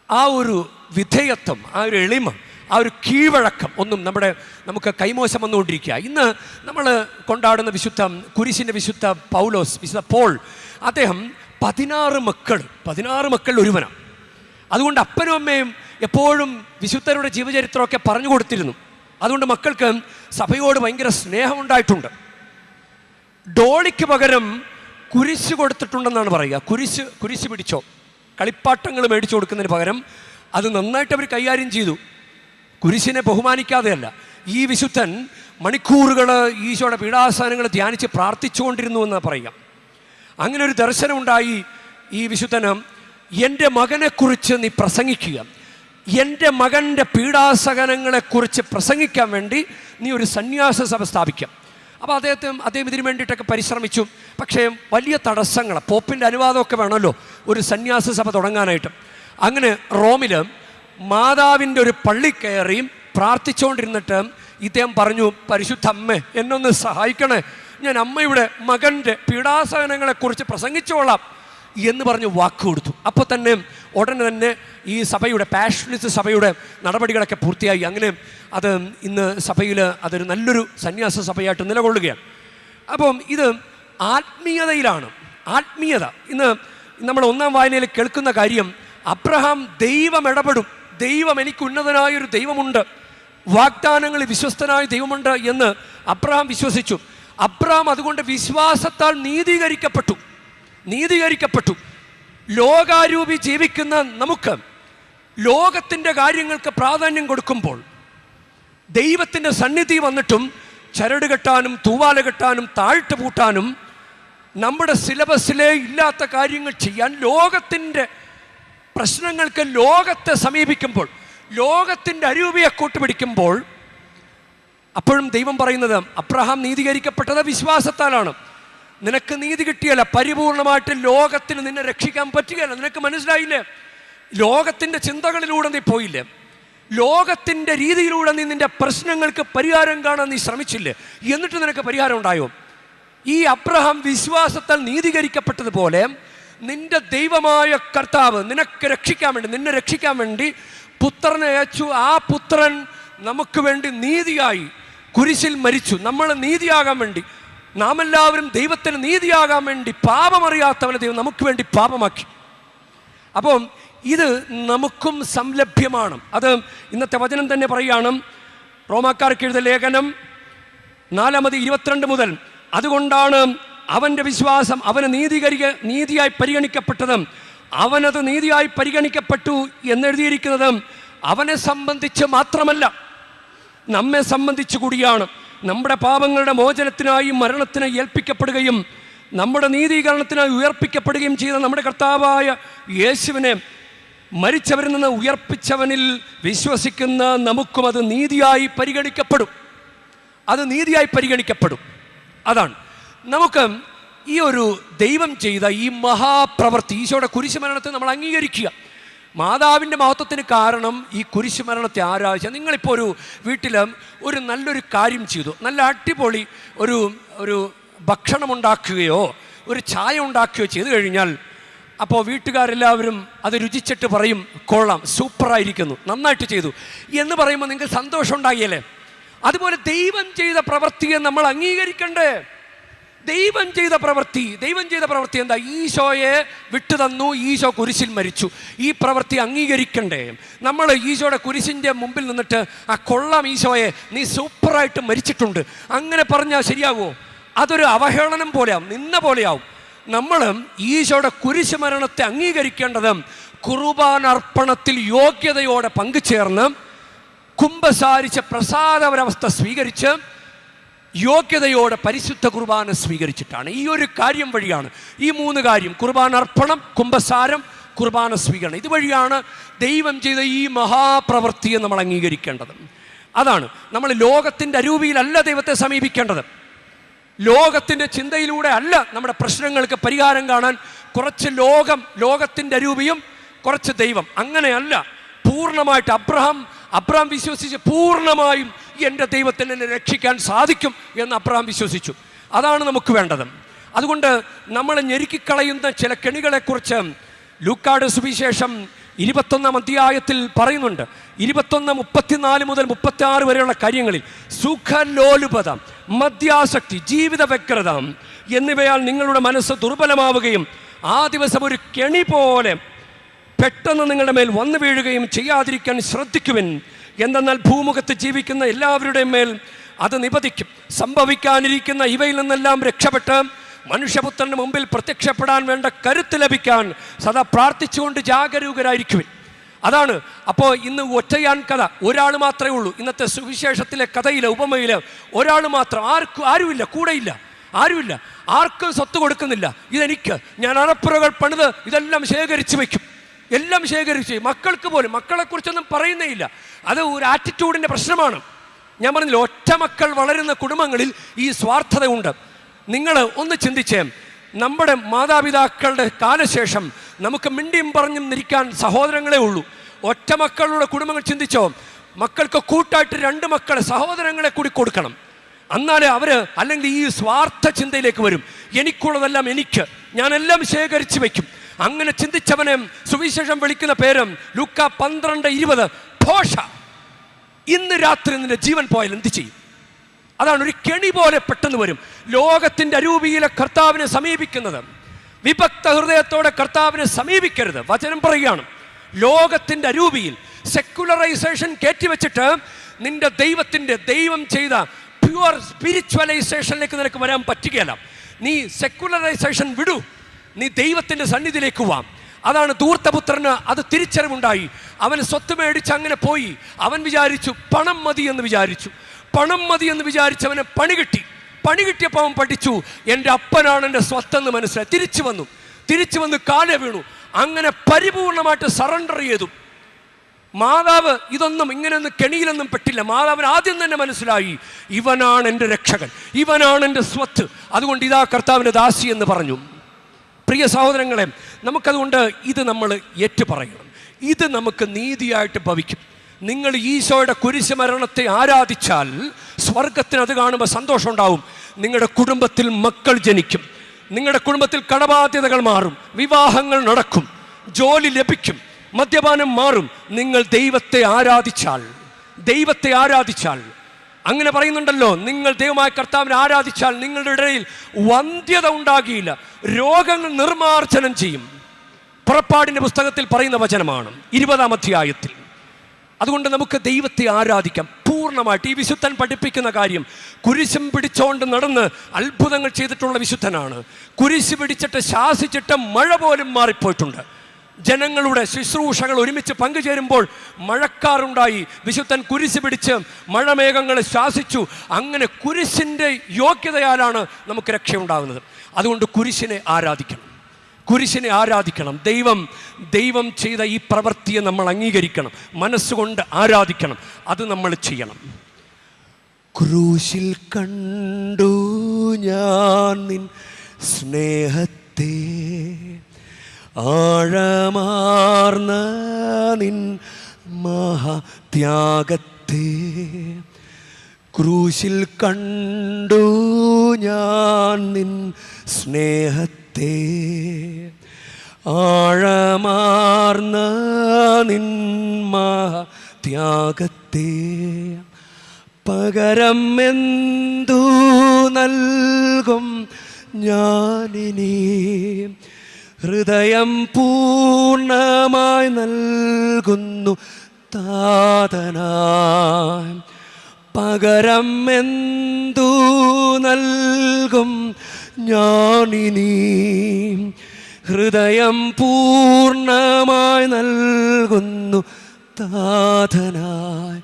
ആ ഒരു വിധേയത്വം, ആ ഒരു എളിമ, ആ ഒരു കീഴ്വഴക്കം ഒന്നും നമുക്ക് കൈമോശം വന്നുകൊണ്ടിരിക്കുക. ഇന്ന് നമ്മൾ കൊണ്ടാടുന്ന കുരിശിൻ്റെ വിശുദ്ധ പൗലോസ്, വിശുദ്ധ പോൾ, അദ്ദേഹം 16 മക്കൾ ഒരുവനാണ്. അതുകൊണ്ട് അപ്പനും അമ്മയും എപ്പോഴും വിശുദ്ധരുടെ ജീവചരിത്രമൊക്കെ പറഞ്ഞു കൊടുത്തിരുന്നു. അതുകൊണ്ട് മക്കൾക്ക് സഭയോട് ഭയങ്കര സ്നേഹമുണ്ടായിട്ടുണ്ട്. ഡോളിക്ക് പകരം കുരിശ് കൊടുത്തിട്ടുണ്ടെന്നാണ് പറയുക. കുരിശ് പിടിച്ചോ, കളിപ്പാട്ടങ്ങൾ മേടിച്ചു കൊടുക്കുന്നതിന് പകരം അത് നന്നായിട്ട് അവർ കൈകാര്യം ചെയ്തു. കുരിശിനെ ബഹുമാനിക്കാതെയല്ല. ഈ വിശുദ്ധൻ മണിക്കൂറുകൾ ഈശോയുടെ പീഡാസനങ്ങൾ ധ്യാനിച്ച് പ്രാർത്ഥിച്ചുകൊണ്ടിരുന്നു എന്ന് പറയുക. അങ്ങനെ ഒരു ദർശനമുണ്ടായി ഈ വിശുദ്ധന്. എൻ്റെ മകനെക്കുറിച്ച് നീ പ്രസംഗിക്കുക, എൻ്റെ മകൻ്റെ പീഡാസഹനങ്ങളെക്കുറിച്ച് പ്രസംഗിക്കാൻ വേണ്ടി നീ ഒരു സന്യാസ സഭ സ്ഥാപിക്കാം. അപ്പോൾ അദ്ദേഹം ഇതിനു വേണ്ടിയിട്ടൊക്കെ പരിശ്രമിച്ചു. പക്ഷേ വലിയ തടസ്സങ്ങൾ, പോപ്പിൻ്റെ അനുവാദമൊക്കെ വേണമല്ലോ ഒരു സന്യാസ സഭ തുടങ്ങാനായിട്ട്. അങ്ങനെ റോമിൽ മാതാവിൻ്റെ ഒരു പള്ളി കയറി പ്രാർത്ഥിച്ചുകൊണ്ടിരുന്നിട്ട് ഇദ്ദേഹം പറഞ്ഞു, പരിശുദ്ധ അമ്മേ, എന്നൊന്ന് സഹായിക്കണേ, ഞാൻ അമ്മയുടെ മകൻ്റെ പീഡാസഹനങ്ങളെക്കുറിച്ച് പ്രസംഗിച്ചോളാം എന്ന് പറഞ്ഞ് വാക്ക് കൊടുത്തു. അപ്പോൾ ഉടനെ തന്നെ ഈ സഭയുടെ പാഷനിസ്റ്റ് സഭയുടെ നടപടികളൊക്കെ പൂർത്തിയായി. അങ്ങനെ അത് ഇന്ന് സഭയിൽ അതൊരു നല്ലൊരു സന്യാസ സഭയായിട്ട് നിലകൊള്ളുകയാണ്. അപ്പം ഇത് ആത്മീയതയിലാണ്. ആത്മീയത ഇന്ന് നമ്മൾ 1-ാം വായനയിൽ കേൾക്കുന്ന കാര്യം, അബ്രഹാം ദൈവം ഇടപെടും, ദൈവം എനിക്ക് ഉന്നതനായൊരു ദൈവമുണ്ട്, വാഗ്ദാനങ്ങളിൽ വിശ്വസ്തനായ ദൈവമുണ്ട് എന്ന് അബ്രഹാം വിശ്വസിച്ചു. അബ്രഹാം അതുകൊണ്ട് വിശ്വാസത്താൽ നീതീകരിക്കപ്പെട്ടു. ലോകാരൂപി ജീവിക്കുന്ന നമുക്ക് ലോകത്തിൻ്റെ കാര്യങ്ങൾക്ക് പ്രാധാന്യം കൊടുക്കുമ്പോൾ ദൈവത്തിൻ്റെ സന്നിധി വന്നിട്ടും ചരട് കെട്ടാനും തൂവാല കെട്ടാനും താഴ്ത്ത് പൂട്ടാനും നമ്മുടെ സിലബസിലേ ഇല്ലാത്ത കാര്യങ്ങൾ ചെയ്യാൻ, ലോകത്തിൻ്റെ പ്രശ്നങ്ങൾക്ക് ലോകത്തെ സമീപിക്കുമ്പോൾ, ലോകത്തിൻ്റെ അരൂപിയെ കൂട്ടുപിടിക്കുമ്പോൾ, അപ്പോഴും ദൈവം പറയുന്നത് അബ്രഹാം നീതീകരിക്കപ്പെട്ടത് വിശ്വാസത്താലാണ്. നിനക്ക് നീതി കിട്ടിയല്ല, പരിപൂർണമായിട്ട് ലോകത്തിന് നിന്നെ രക്ഷിക്കാൻ പറ്റുകയല്ല. നിനക്ക് മനസ്സിലായില്ലേ? ലോകത്തിൻ്റെ ചിന്തകളിലൂടെ നീ പോയില്ലേ, ലോകത്തിൻ്റെ രീതിയിലൂടെ നീ നിൻ്റെ പ്രശ്നങ്ങൾക്ക് പരിഹാരം കാണാൻ നീ ശ്രമിച്ചില്ലേ, എന്നിട്ട് നിനക്ക് പരിഹാരം ഉണ്ടായോ? ഈ അബ്രഹാം വിശ്വാസത്താൽ നീതീകരിക്കപ്പെട്ടതുപോലെ നിന്റെ ദൈവമായ കർത്താവ് നിന്നെ രക്ഷിക്കാൻ വേണ്ടി പുത്രനെ അയച്ചു. ആ പുത്രൻ നമുക്ക് വേണ്ടി നീതിയായി കുരിശിൽ മരിച്ചു. നമ്മൾ നീതിയാകാൻ വേണ്ടി, നാം എല്ലാവരും ദൈവത്തിന് നീതിയാകാൻ വേണ്ടി പാപമറിയാത്തവനെ ദൈവം നമുക്ക് വേണ്ടി പാപമാക്കി. അപ്പം ഇത് നമുക്കും സംലഭ്യമാണ്. അത് ഇന്നത്തെ വചനം തന്നെ പറയുകയാണ്. റോമാക്കാർക്ക് എഴുതിയ ലേഖനം 4:22 മുതൽ, അതുകൊണ്ടാണ് അവൻ്റെ വിശ്വാസം അവന് നീതിയായി പരിഗണിക്കപ്പെട്ടത്. അവനത് നീതിയായി പരിഗണിക്കപ്പെട്ടു എന്നെഴുതിയിരിക്കുന്നത് അവനെ സംബന്ധിച്ച് മാത്രമല്ല, നമ്മെ സംബന്ധിച്ചു കൂടിയാണ്. നമ്മുടെ പാപങ്ങളുടെ മോചനത്തിനായി മരണത്തിന് ഏൽപ്പിക്കപ്പെടുകയും നമ്മുടെ നീതീകരണത്തിനായി ഉയർപ്പിക്കപ്പെടുകയും ചെയ്ത നമ്മുടെ കർത്താവായ യേശുവിനെ മരിച്ചവരിൽ നിന്ന് ഉയർപ്പിച്ചവനിൽ വിശ്വസിക്കുന്ന നമുക്കും അത് നീതിയായി പരിഗണിക്കപ്പെടും. അതാണ് നമുക്ക് ഈ ഒരു ദൈവം ചെയ്ത ഈ മഹാപ്രവൃത്തി, ഈശോയുടെ കുരിശുമരണത്തെ നമ്മൾ അംഗീകരിക്കുക. മാതാവിൻ്റെ മഹത്വത്തിന് കാരണം ഈ കുരിശുമരണത്തെ ആരാധിച്ച. നിങ്ങളിപ്പോൾ ഒരു വീട്ടിൽ ഒരു നല്ലൊരു കാര്യം ചെയ്തു, നല്ല അടിപൊളി ഒരു ഭക്ഷണം ഉണ്ടാക്കുകയോ ഒരു ചായ ഉണ്ടാക്കുകയോ ചെയ്തു കഴിഞ്ഞാൽ, അപ്പോൾ വീട്ടുകാരെല്ലാവരും അത് രുചിച്ചിട്ട് പറയും, കൊള്ളാം, സൂപ്പറായിരിക്കുന്നു, നന്നായിട്ട് ചെയ്തു എന്ന് പറയുമ്പോൾ നിങ്ങൾക്ക് സന്തോഷം ഉണ്ടാകിയല്ലേ? അതുപോലെ ദൈവം ചെയ്ത പ്രവൃത്തിയെ നമ്മൾ അംഗീകരിക്കണ്ടേ? ദൈവം ചെയ്ത പ്രവൃത്തി എന്താ? ഈശോയെ വിട്ടു തന്നു, ഈശോ കുരിശിൽ മരിച്ചു. ഈ പ്രവൃത്തി അംഗീകരിക്കണ്ടേ? നമ്മൾ ഈശോയുടെ കുരിശിൻ്റെ മുമ്പിൽ നിന്നിട്ട് ആ കൊള്ളാം ഈശോയെ, നീ സൂപ്പറായിട്ട് മരിച്ചിട്ടുണ്ട് അങ്ങനെ പറഞ്ഞാൽ ശരിയാകുമോ? അതൊരു അവഹേളനം പോലെയാവും, നിന്ന പോലെയാവും. നമ്മൾ ഈശോയുടെ കുരിശ് മരണത്തെ അംഗീകരിക്കേണ്ടത് കുർബാനർപ്പണത്തിൽ യോഗ്യതയോടെ പങ്കുചേർന്ന് കുമ്പസാരിച്ച പ്രസാദപരാവസ്ഥ സ്വീകരിച്ച് യോഗ്യതയോടെ പരിശുദ്ധ കുർബാന സ്വീകരിച്ചിട്ടാണ്. ഈ ഒരു കാര്യം വഴിയാണ്, ഈ 3 കാര്യം, കുർബാനർപ്പണം, കുമ്പസാരം, കുർബാന സ്വീകരണം, ഇതുവഴിയാണ് ദൈവം ചെയ്ത ഈ മഹാപ്രവൃത്തിയെ നമ്മൾ അംഗീകരിക്കേണ്ടത്. അതാണ് നമ്മൾ ലോകത്തിൻ്റെ അരൂപിയിലല്ല ദൈവത്തെ സമീപിക്കേണ്ടത്. ലോകത്തിൻ്റെ ചിന്തയിലൂടെ അല്ല നമ്മുടെ പ്രശ്നങ്ങൾക്ക് പരിഹാരം കാണാൻ. കുറച്ച് ലോകത്തിൻ്റെ അരൂപിയും കുറച്ച് ദൈവം, അങ്ങനെയല്ല. പൂർണ്ണമായിട്ട് അബ്രഹാം വിശ്വസിച്ച് പൂർണ്ണമായും എൻ്റെ ദൈവത്തിന് എന്നെ രക്ഷിക്കാൻ സാധിക്കും എന്ന് അബ്രഹാം വിശ്വസിച്ചു. അതാണ് നമുക്ക് വേണ്ടത്. അതുകൊണ്ട് നമ്മൾ ഞെരുക്കിക്കളയുന്ന ചില കെണികളെക്കുറിച്ച് ലൂക്കായുടെ സുവിശേഷം 21 അധ്യായത്തിൽ പറയുന്നുണ്ട്. 21:34 മുതൽ 36 വരെയുള്ള കാര്യങ്ങളിൽ സുഖലോലുപത, മദ്യാസക്തി, ജീവിത വ്യഗ്രത എന്നിവയാൽ നിങ്ങളുടെ മനസ്സ് ദുർബലമാവുകയും ആ ദിവസം ഒരു കെണി പോലെ പെട്ടെന്ന് നിങ്ങളുടെ മേൽ വന്നു വീഴുകയും ചെയ്യാതിരിക്കാൻ ശ്രദ്ധിക്കുവിൻ. എന്തെന്നാൽ ഭൂമുഖത്ത് ജീവിക്കുന്ന എല്ലാവരുടെയും മേൽ അത് നിപതിക്കും. സംഭവിക്കാനിരിക്കുന്ന ഇവയിൽ നിന്നെല്ലാം രക്ഷപ്പെട്ട് മനുഷ്യപുത്രന്റെ മുമ്പിൽ പ്രത്യക്ഷപ്പെടാൻ വേണ്ട കരുത്ത് ലഭിക്കാൻ സദാ പ്രാർത്ഥിച്ചുകൊണ്ട് ജാഗരൂകരായിരിക്കുവിൻ. അതാണ്. അപ്പോൾ ഇന്ന് ഒറ്റയാൻ കഥ, ഒരാൾ മാത്രമേ ഉള്ളൂ. ഇന്നത്തെ സുവിശേഷത്തിലെ കഥയിലെ ഉപമയിലെ ഒരാൾ മാത്രം, ആരുമില്ല, കൂടെയില്ല, ആരുമില്ല, ആർക്കും സ്വത്ത് കൊടുക്കുന്നില്ല. ഇതെനിക്ക്, ഞാൻ അറപ്പുറകൾ പണിത് ഇതെല്ലാം ശേഖരിച്ചു വയ്ക്കും, എല്ലാം ശേഖരിച്ച്. മക്കൾക്ക് പോലും, മക്കളെക്കുറിച്ചൊന്നും പറയുന്നേ ഇല്ല. അത് ഒരു ആറ്റിറ്റ്യൂഡിൻ്റെ പ്രശ്നമാണ്. ഞാൻ പറഞ്ഞില്ല, ഒറ്റ മക്കൾ വളരുന്ന കുടുംബങ്ങളിൽ ഈ സ്വാർത്ഥതയുണ്ട്. നിങ്ങൾ ഒന്ന് ചിന്തിച്ചേ, നമ്മുടെ മാതാപിതാക്കളുടെ കാലശേഷം നമുക്ക് മിണ്ടിയും പറഞ്ഞും നിൽക്കാൻ സഹോദരങ്ങളെ ഉള്ളൂ. ഒറ്റ മക്കളുടെ കുടുംബങ്ങൾ ചിന്തിച്ചോ, മക്കൾക്ക് കൂട്ടായിട്ട് 2 മക്കളെ, സഹോദരങ്ങളെ കൂടി കൊടുക്കണം. എന്നാലേ അവർ, അല്ലെങ്കിൽ ഈ സ്വാർത്ഥ ചിന്തയിലേക്ക് വരും. എനിക്കുള്ളതെല്ലാം എനിക്ക്, ഞാനെല്ലാം ശേഖരിച്ച് വയ്ക്കും. അങ്ങനെ ചിന്തിച്ചവനെ സുവിശേഷം വിളിക്കുന്ന പേരും ലൂക്ക 12:20, ഭോഷ. ഇന്ന് രാത്രി നിന്റെ ജീവൻ പോയാൽ എന്ത് ചെയ്യും? അതാണ്, ഒരു കെണി പോലെ പെട്ടെന്ന് വരും. ലോകത്തിൻ്റെ അരൂപിയിലെ കർത്താവിനെ സമീപിക്കുന്നത്, വിഭക്ത ഹൃദയത്തോടെ കർത്താവിനെ സമീപിക്കരുത്. വചനം പറയുകയാണ്, ലോകത്തിൻ്റെ അരൂപിയിൽ സെക്കുലറൈസേഷൻ കയറ്റിവെച്ചിട്ട് നിന്റെ ദൈവം ചെയ്ത പ്യുവർ സ്പിരിച്വലൈസേഷനിലേക്ക് നിനക്ക് വരാൻ പറ്റുകയില്ല. നീ സെക്കുലറൈസേഷൻ വിടൂ, നീ ദൈവത്തിൻ്റെ സന്നിധിയിലേക്ക് വാ. അതാണ് ധൂർത്തപുത്രന് അത് തിരിച്ചറിവുണ്ടായി. അവൻ സ്വത്ത് മേടിച്ച് അങ്ങനെ പോയി. അവൻ വിചാരിച്ചു പണം മതി എന്ന് വിചാരിച്ചു. പണം മതി എന്ന് വിചാരിച്ചവന് പണി കിട്ടിയപ്പോൾ അവൻ പഠിച്ചു, എൻ്റെ അപ്പനാണ് എൻ്റെ സ്വത്തെന്ന് മനസ്സിലായി. തിരിച്ചു വന്ന് കാലേ വീണു. അങ്ങനെ പരിപൂർണമായിട്ട് സറണ്ടർ ചെയ്തു. മാതാവ് ഇതൊന്നും ഇങ്ങനെയൊന്നും കെണിയിലൊന്നും പെട്ടില്ല. മാതാവിന് ആദ്യം തന്നെ മനസ്സിലായി, ഇവനാണ് എൻ്റെ രക്ഷകൻ, ഇവനാണ് എൻ്റെ സ്വത്ത്, അതുകൊണ്ട് ഇതാ കർത്താവിൻ്റെ ദാസി എന്ന് പറഞ്ഞു. പ്രിയ സഹോദരങ്ങളെ, നമുക്കതുകൊണ്ട് ഇത് നമ്മൾ ഏറ്റുപറയണം. ഇത് നമുക്ക് നീതിയായിട്ട് ഭവിക്കും. നിങ്ങൾ ഈശോയുടെ കുരിശ് മരണത്തെ ആരാധിച്ചാൽ സ്വർഗത്തിന് അത് കാണുമ്പോൾ സന്തോഷം ഉണ്ടാവും. നിങ്ങളുടെ കുടുംബത്തിൽ മക്കൾ ജനിക്കും, നിങ്ങളുടെ കുടുംബത്തിൽ കടബാധ്യതകൾ മാറും, വിവാഹങ്ങൾ നടക്കും, ജോലി ലഭിക്കും, മദ്യപാനം മാറും. നിങ്ങൾ ദൈവത്തെ ആരാധിച്ചാൽ അങ്ങനെ പറയുന്നുണ്ടല്ലോ, നിങ്ങൾ ദൈവമായ കർത്താവിനെ ആരാധിച്ചാൽ നിങ്ങളുടെ ഇടയിൽ വന്ധ്യത ഉണ്ടാകിയില്ല, രോഗങ്ങൾ നിർമാർജനം ചെയ്യും. പുറപ്പാടിൻ്റെ പുസ്തകത്തിൽ പറയുന്ന വചനമാണ് 20-ാം അധ്യായത്തിൽ. അതുകൊണ്ട് നമുക്ക് ദൈവത്തെ ആരാധിക്കാം പൂർണ്ണമായിട്ട്. ഈ വിശുദ്ധൻ പഠിപ്പിക്കുന്ന കാര്യം, കുരിശും പിടിച്ചോണ്ട് നടന്ന് അത്ഭുതങ്ങൾ ചെയ്തിട്ടുള്ള വിശുദ്ധനാണ്. കുരിശ് പിടിച്ചിട്ട് ശാസിച്ചിട്ട് മഴ പോലും മാറിപ്പോയിട്ടുണ്ട്. ജനങ്ങളുടെ ശുശ്രൂഷകൾ ഒരുമിച്ച് പങ്കുചേരുമ്പോൾ മഴക്കാറുണ്ടായി. വിശുദ്ധൻ കുരിശ് പിടിച്ച് മഴമേഘങ്ങളെ ശാസിച്ചു. അങ്ങനെ കുരിശിൻ്റെ യോഗ്യതയാലാണ് നമുക്ക് രക്ഷയുണ്ടാകുന്നത്. അതുകൊണ്ട് കുരിശിനെ ആരാധിക്കണം. ദൈവം ചെയ്ത ഈ പ്രവൃത്തിയെ നമ്മൾ അംഗീകരിക്കണം, മനസ്സുകൊണ്ട് ആരാധിക്കണം. അത് നമ്മൾ ചെയ്യണം. ക്രൂശിൽ കണ്ടു ഞാൻ നിൻ സ്നേഹത്തെ, ആഴമാർന്ന നിൻ മഹാത്യാഗത്തെ. ക്രൂശിൽ കണ്ടു ഞാൻ നിൻ സ്നേഹത്തെ, ആഴമാർന്ന നിൻ മഹാത്യാഗത്തെ. പകരം എന്തു നൽകും ഞാനിനി, ഹൃദയം പൂർണ്ണമായി നൽകുന്നു താതനായി. പകരം എന്തു നൽകും ഞാനിനി, ഹൃദയം പൂർണ്ണമായി നൽകുന്നു താതനായി.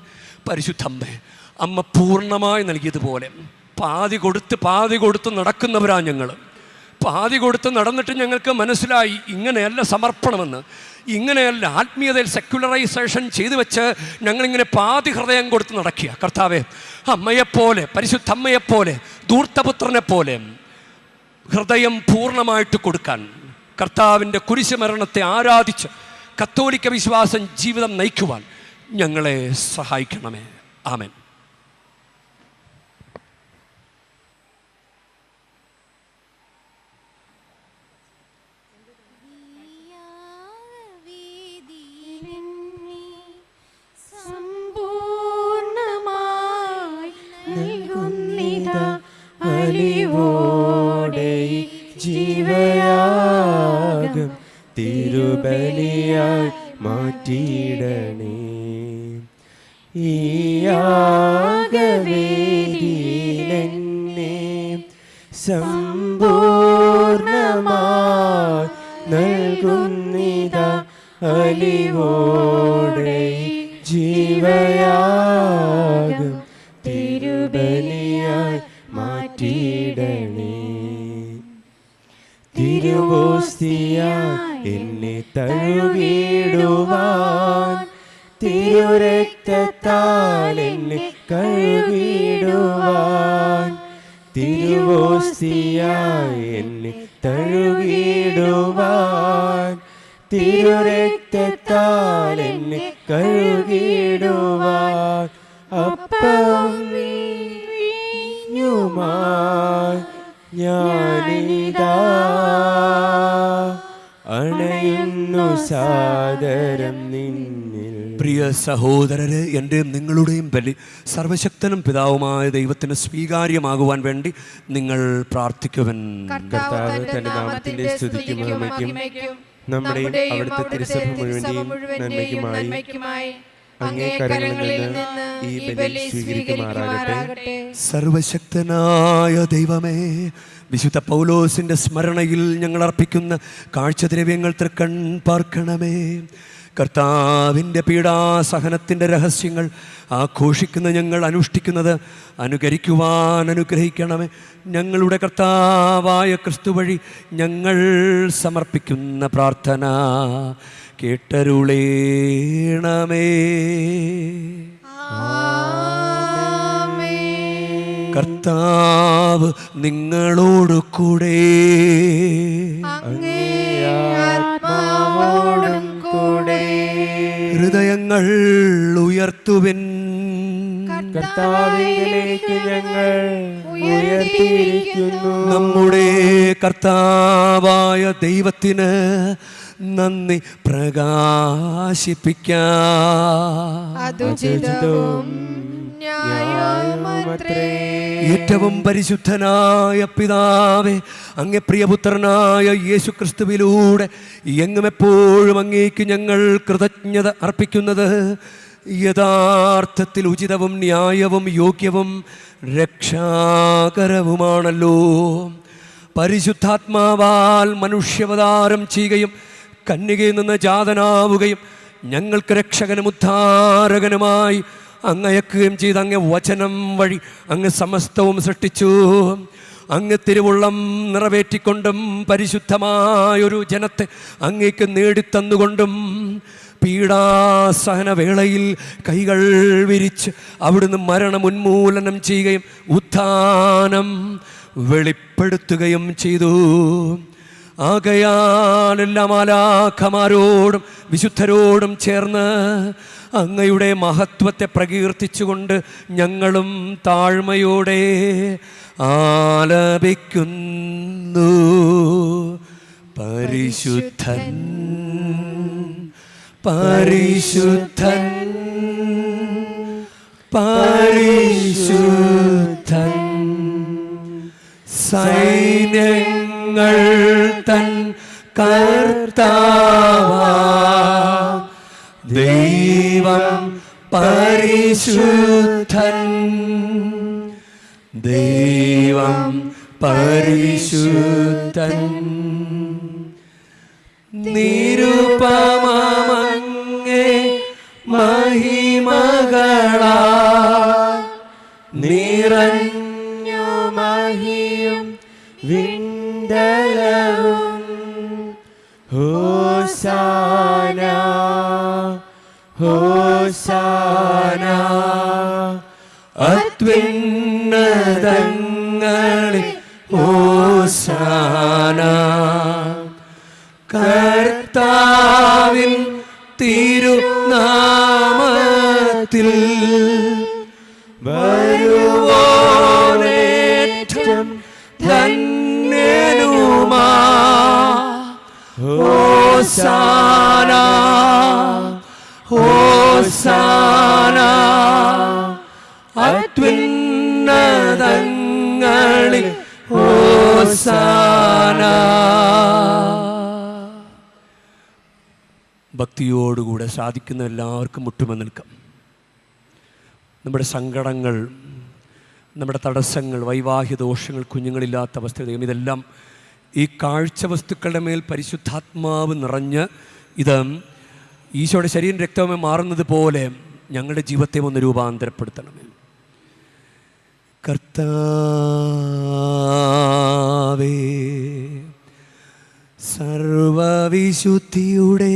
പരിശുദ്ധമ്മേ, അമ്മ പൂർണ്ണമായി നൽകിയതുപോലെ പാതി കൊടുത്ത് നടക്കുന്നവരാ ഞങ്ങൾ. പാതി കൊടുത്ത് നടന്നിട്ട് ഞങ്ങൾക്ക് മനസ്സിലായി, ഇങ്ങനെയല്ല സമർപ്പണമെന്ന്, ഇങ്ങനെയല്ല ആത്മീയതയിൽ സെക്യുലറൈസേഷൻ ചെയ്തു വെച്ച് ഞങ്ങളിങ്ങനെ പാതി ഹൃദയം കൊടുത്ത് നടക്കുക. കർത്താവേ, അമ്മയെപ്പോലെ, പരിശുദ്ധമ്മയെപ്പോലെ, ധൂർത്തപുത്രനെ പോലെ ഹൃദയം പൂർണ്ണമായിട്ട് കൊടുക്കാൻ, കർത്താവിൻ്റെ കുരിശുമരണത്തെ ആരാധിച്ച് കത്തോലിക്ക വിശ്വാസം ജീവിതം നയിക്കുവാൻ ഞങ്ങളെ സഹായിക്കണമേ. ആമേൻ. സമ്പൂർണമായി നൽകുന്നിതാ അലിവോടെ ജീവയാഗം തിരുബലിയായി മാറ്റിയിടണേ. ഈ യാഗവേദിയിലെന്നെ സമ്പൂർണമായി നൽകുന്നിതാ അലിവോടെ ജീവയാഗം തിരുബലിയായി മാറ്റിയിടണേ. തിരുവോസ്തിയായി എന്നെ തഴുകിടുവാൻ തിരുരക്തത്താൽ എന്നെ കഴുകിടുവാൻ തിരുവോസ്തിയായി എന്നെ തഴുകിടുവാൻ തിരുരക്തത്താൽ എന്നെ കഴുകിടുവാൻ അപ്പം വീഞ്ഞുമായി ഞാനിതാ അണയുന്നു സാദരം നിന്നിൽ. പ്രിയ സഹോദരരെ, എൻ്റെയും നിങ്ങളുടെയും ബലി സർവശക്തനും പിതാവുമായ ദൈവത്തിന് സ്വീകാര്യമാകുവാൻ വേണ്ടി നിങ്ങൾ പ്രാർത്ഥിക്കുവൻ. കർത്താവ് തന്റെ നാമത്തിന്റെ സ്തുതിക്കും മഹിമയ്ക്കും നമ്മുടെയും അവിടുത്തെ തിരുസഭ മുഴുവന്റെയും നന്മയ്ക്കുമായി അങ്ങേ കരങ്ങളിൽ നിന്ന് ഈ ബലി സ്വീകരിക്കുമാറാകട്ടെ. സർവശക്തനായ ദൈവമേ, വിശുദ്ധ പൗലോസിൻ്റെ സ്മരണയിൽ ഞങ്ങൾ അർപ്പിക്കുന്ന കാഴ്ചദ്രവ്യങ്ങൾ തൃക്കൺ പാർക്കണമേ. കർത്താവിൻ്റെ പീഡാസഹനത്തിൻ്റെ രഹസ്യങ്ങൾ ആഘോഷിക്കുന്ന ഞങ്ങൾ അനുഷ്ഠിക്കുന്നത് അനുകരിക്കുവാൻ അനുഗ്രഹിക്കണമേ. ഞങ്ങളുടെ കർത്താവായ ക്രിസ്തു വഴി ഞങ്ങൾ സമർപ്പിക്കുന്ന പ്രാർത്ഥന കേട്ടരുളേണമേ. കർത്താവ് നിങ്ങളോട് കൂടെ, ആത്മാവോടും കൂടെ. ഹൃദയങ്ങൾ ഉയർത്തുവിൻ. കർത്താവിലേക്ക് ഞങ്ങൾ ഉയർത്തിയിരിക്കുന്നു. നമ്മുടെ കർത്താവായ ദൈവത്തിന് നന്ദി പ്രകാശിപ്പിക്കാം. ഏറ്റവും പരിശുദ്ധനായ പിതാവേ, അങ്ങേ പ്രിയപുത്രനായ യേശുക്രിസ്തുവിലൂടെ എങ്ങും എപ്പോഴും അങ്ങേക്ക് ഞങ്ങൾ കൃതജ്ഞത അർപ്പിക്കുന്നത് യഥാർത്ഥത്തിൽ ഉചിതവും ന്യായവും യോഗ്യവും രക്ഷാകരവുമാണല്ലോ. പരിശുദ്ധാത്മാവാൽ മനുഷ്യാവതാരം ചെയ്യുകയും കന്യകയിൽ നിന്ന് ജാതനാവുകയും ഞങ്ങൾക്ക് രക്ഷകനും ഉദ്ധാരകനുമായി അങ്ങയക്കുകയും ചെയ്ത് അങ്ങ് വചനം വഴി അങ്ങ് സമസ്തവും സൃഷ്ടിച്ചു. അങ്ങ് തിരുവുള്ളം നിറവേറ്റിക്കൊണ്ടും പരിശുദ്ധമായൊരു ജനത്തെ അങ്ങേക്ക് നേടിത്തന്നുകൊണ്ടും പീഡാസഹന വേളയിൽ കൈകൾ വിരിച്ച് അവിടുന്ന് മരണം ഉന്മൂലനം ചെയ്യുകയും ഉത്ഥാനം വെളിപ്പെടുത്തുകയും ചെയ്തു. ആകയാൽ എല്ലാ മാലാഖമാരോടും വിശുദ്ധരോടും ചേർന്ന് അങ്ങയുടെ മഹത്വത്തെ പ്രകീർത്തിച്ചുകൊണ്ട് ഞങ്ങളും താഴ്മയോടെ ആലപിക്കുന്നു. പരിശുദ്ധൻ പരിശുദ്ധൻ പരിശുദ്ധൻ, സൈന്യങ്ങൾ തൻ കർത്താവാം ദൈവം പരിശുദ്ധൻ. ദൈവം പരിശുദ്ധൻ. നിരുപമങ്ങേ മഹിമകളാ നിറഞ്ഞു മഹിയും വിണ്ടലവും. ഹോസാന ഹോസാന അത്യുന്നതങ്ങളിൽ ഹോസാന. കർത്താവിൻ തിരുനാമത്തിൽ വരുവോനേറ്റം ധന്യനുമാ. ഹോസാന ഹോസാന അത്യുന്നതങ്ങളിൽ ഹോസാന. ഭക്തിയോടുകൂടെ സാധിക്കുന്ന എല്ലാവർക്കും മുട്ടുമെന്ന് നിൽക്കാം. നമ്മുടെ സങ്കടങ്ങൾ, നമ്മുടെ തടസ്സങ്ങൾ, വൈവാഹിക ദോഷങ്ങൾ, കുഞ്ഞുങ്ങളില്ലാത്ത അവസ്ഥ, ഇതെല്ലാം ഈ കാഴ്ച വസ്തുക്കളുടെ മേൽ പരിശുദ്ധാത്മാവ് നിറഞ്ഞ് ഇത് ഈശോയുടെ ശരീരം രക്തവുമായി മാറുന്നത് പോലെ ഞങ്ങളുടെ ജീവിതത്തെ ഒന്ന് രൂപാന്തരപ്പെടുത്തണമേ. കർത്താവേ, സർവവിശുദ്ധിയുടെ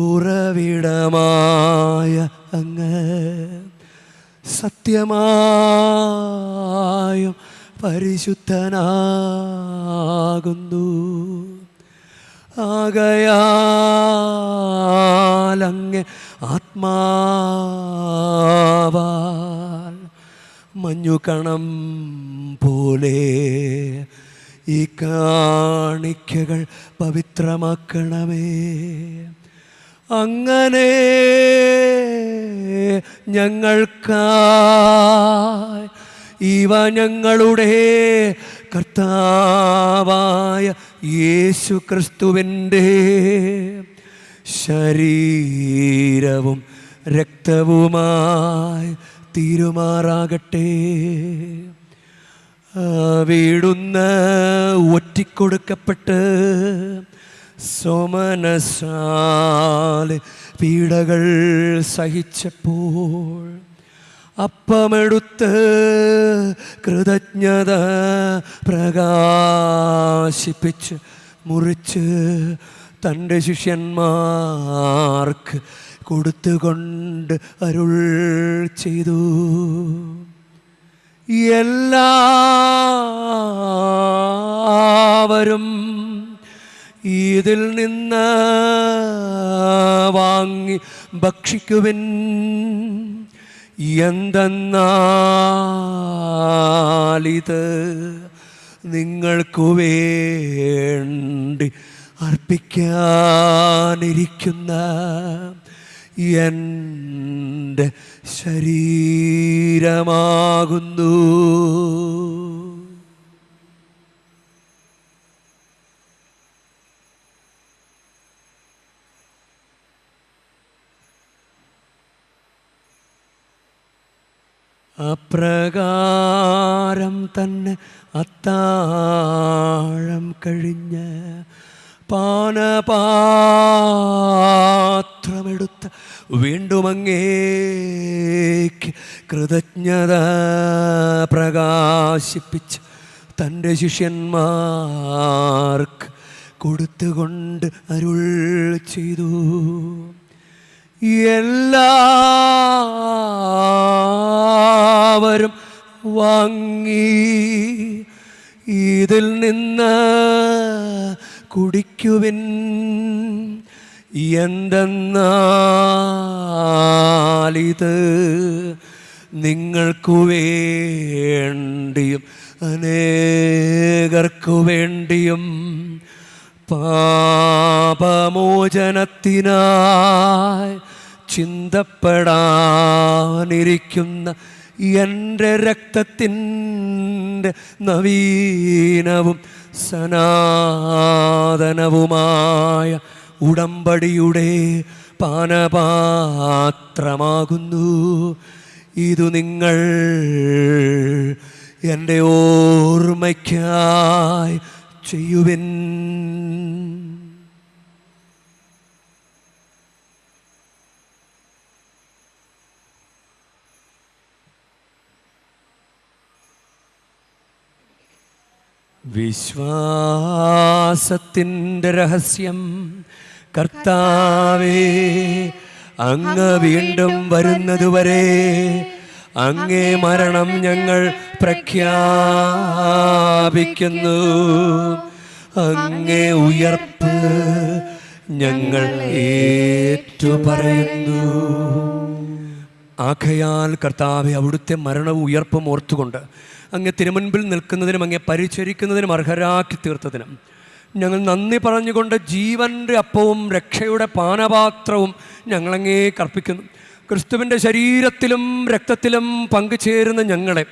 ഉറവിടമായ അങ്ങ് സത്യമായും പരിശുദ്ധനാകുന്നു. ആകയാൽ അങ്ങ് ആത്മാവാൽ മഞ്ഞുകണം പോലെ ഈ കാണിക്കകൾ പവിത്രമാക്കണമേ. അങ്ങനെ ഞങ്ങൾക്കായി ഇവ ഞങ്ങളുടെ കർത്താവായ യേശു ക്രിസ്തുവിൻ്റെ ശരീരവും രക്തവുമായി തീരുമാറാകട്ടെ. അവിടുന്ന് ഒറ്റിക്കൊടുക്കപ്പെട്ട് സോമനസാലെ പീഡകൾ സഹിച്ചപ്പോൾ അപ്പമെടുത്ത് കൃതജ്ഞത പ്രകാശിപ്പിച്ച് മുറിച്ച് തൻ്റെ ശിഷ്യന്മാർക്ക് കൊടുത്തുകൊണ്ട് അരുൾ ചെയ്തു. എല്ലാവരും ഇതിൽ നിന്ന് വാങ്ങി ഭക്ഷിക്കുവിൻ. എന്തെന്നാലിത് നിങ്ങൾക്കു വേണ്ടി അർപ്പിക്കാനിരിക്കുന്ന എൻ്റെ ശരീരമാകുന്നു. അപ്രകാരം തന്നെ അത്താഴം കഴിഞ്ഞ് പാനപാത്രമെടുത്ത് വീണ്ടും അങ്ങേക്ക് കൃതജ്ഞത പ്രകാശിപ്പിച്ച് തൻ്റെ ശിഷ്യന്മാർക്ക് കൊടുത്തുകൊണ്ട് അരുൾ ചെയ്തു. എല്ലാവരും വാങ്ങി ഇതിൽ നിന്ന് കുടിക്കുവിൻ. എന്തെന്നാലിത് നിങ്ങൾക്കു വേണ്ടിയും അനേകർക്കു വേണ്ടിയും പാപമോചനത്തിനായി ചിന്തപ്പെടാനിരിക്കുന്ന എൻ്റെ രക്തത്തിൻ്റെ നവീനവും സനാതനവുമായ ഉടമ്പടിയുടെ പാനപാത്രമാകുന്നു. ഇതു നിങ്ങൾ എൻ്റെ ഓർമ്മയ്ക്കായി ചെയ്യുവിൻ. വിശ്വാസത്തിൻ്റെ രഹസ്യം. കർത്താവേ, അങ്ങ് വീണ്ടും വരുന്നതുവരെ അങ്ങേ മരണം ഞങ്ങൾ പ്രഖ്യാപിക്കുന്നു. അങ്ങേ ഉയർപ്പ് ഞങ്ങൾ ഏറ്റുപറയുന്നു. ആകയാൽ കർത്താവേ, അവിടുത്തെ മരണവും ഉയർപ്പും ഓർത്തുകൊണ്ട് അങ്ങ് തിരുമുൻപിൽ നിൽക്കുന്നതിനും അങ്ങേ പരിചരിക്കുന്നതിനും അർഹരാക്കി തീർത്തതിനും ഞങ്ങൾ നന്ദി പറഞ്ഞുകൊണ്ട് ജീവൻ്റെ അപ്പവും രക്ഷയുടെ പാനപാത്രവും ഞങ്ങളങ്ങേ കർപ്പിക്കുന്നു. ക്രിസ്തുവിൻ്റെ ശരീരത്തിലും രക്തത്തിലും പങ്കുചേരുന്ന ഞങ്ങളെ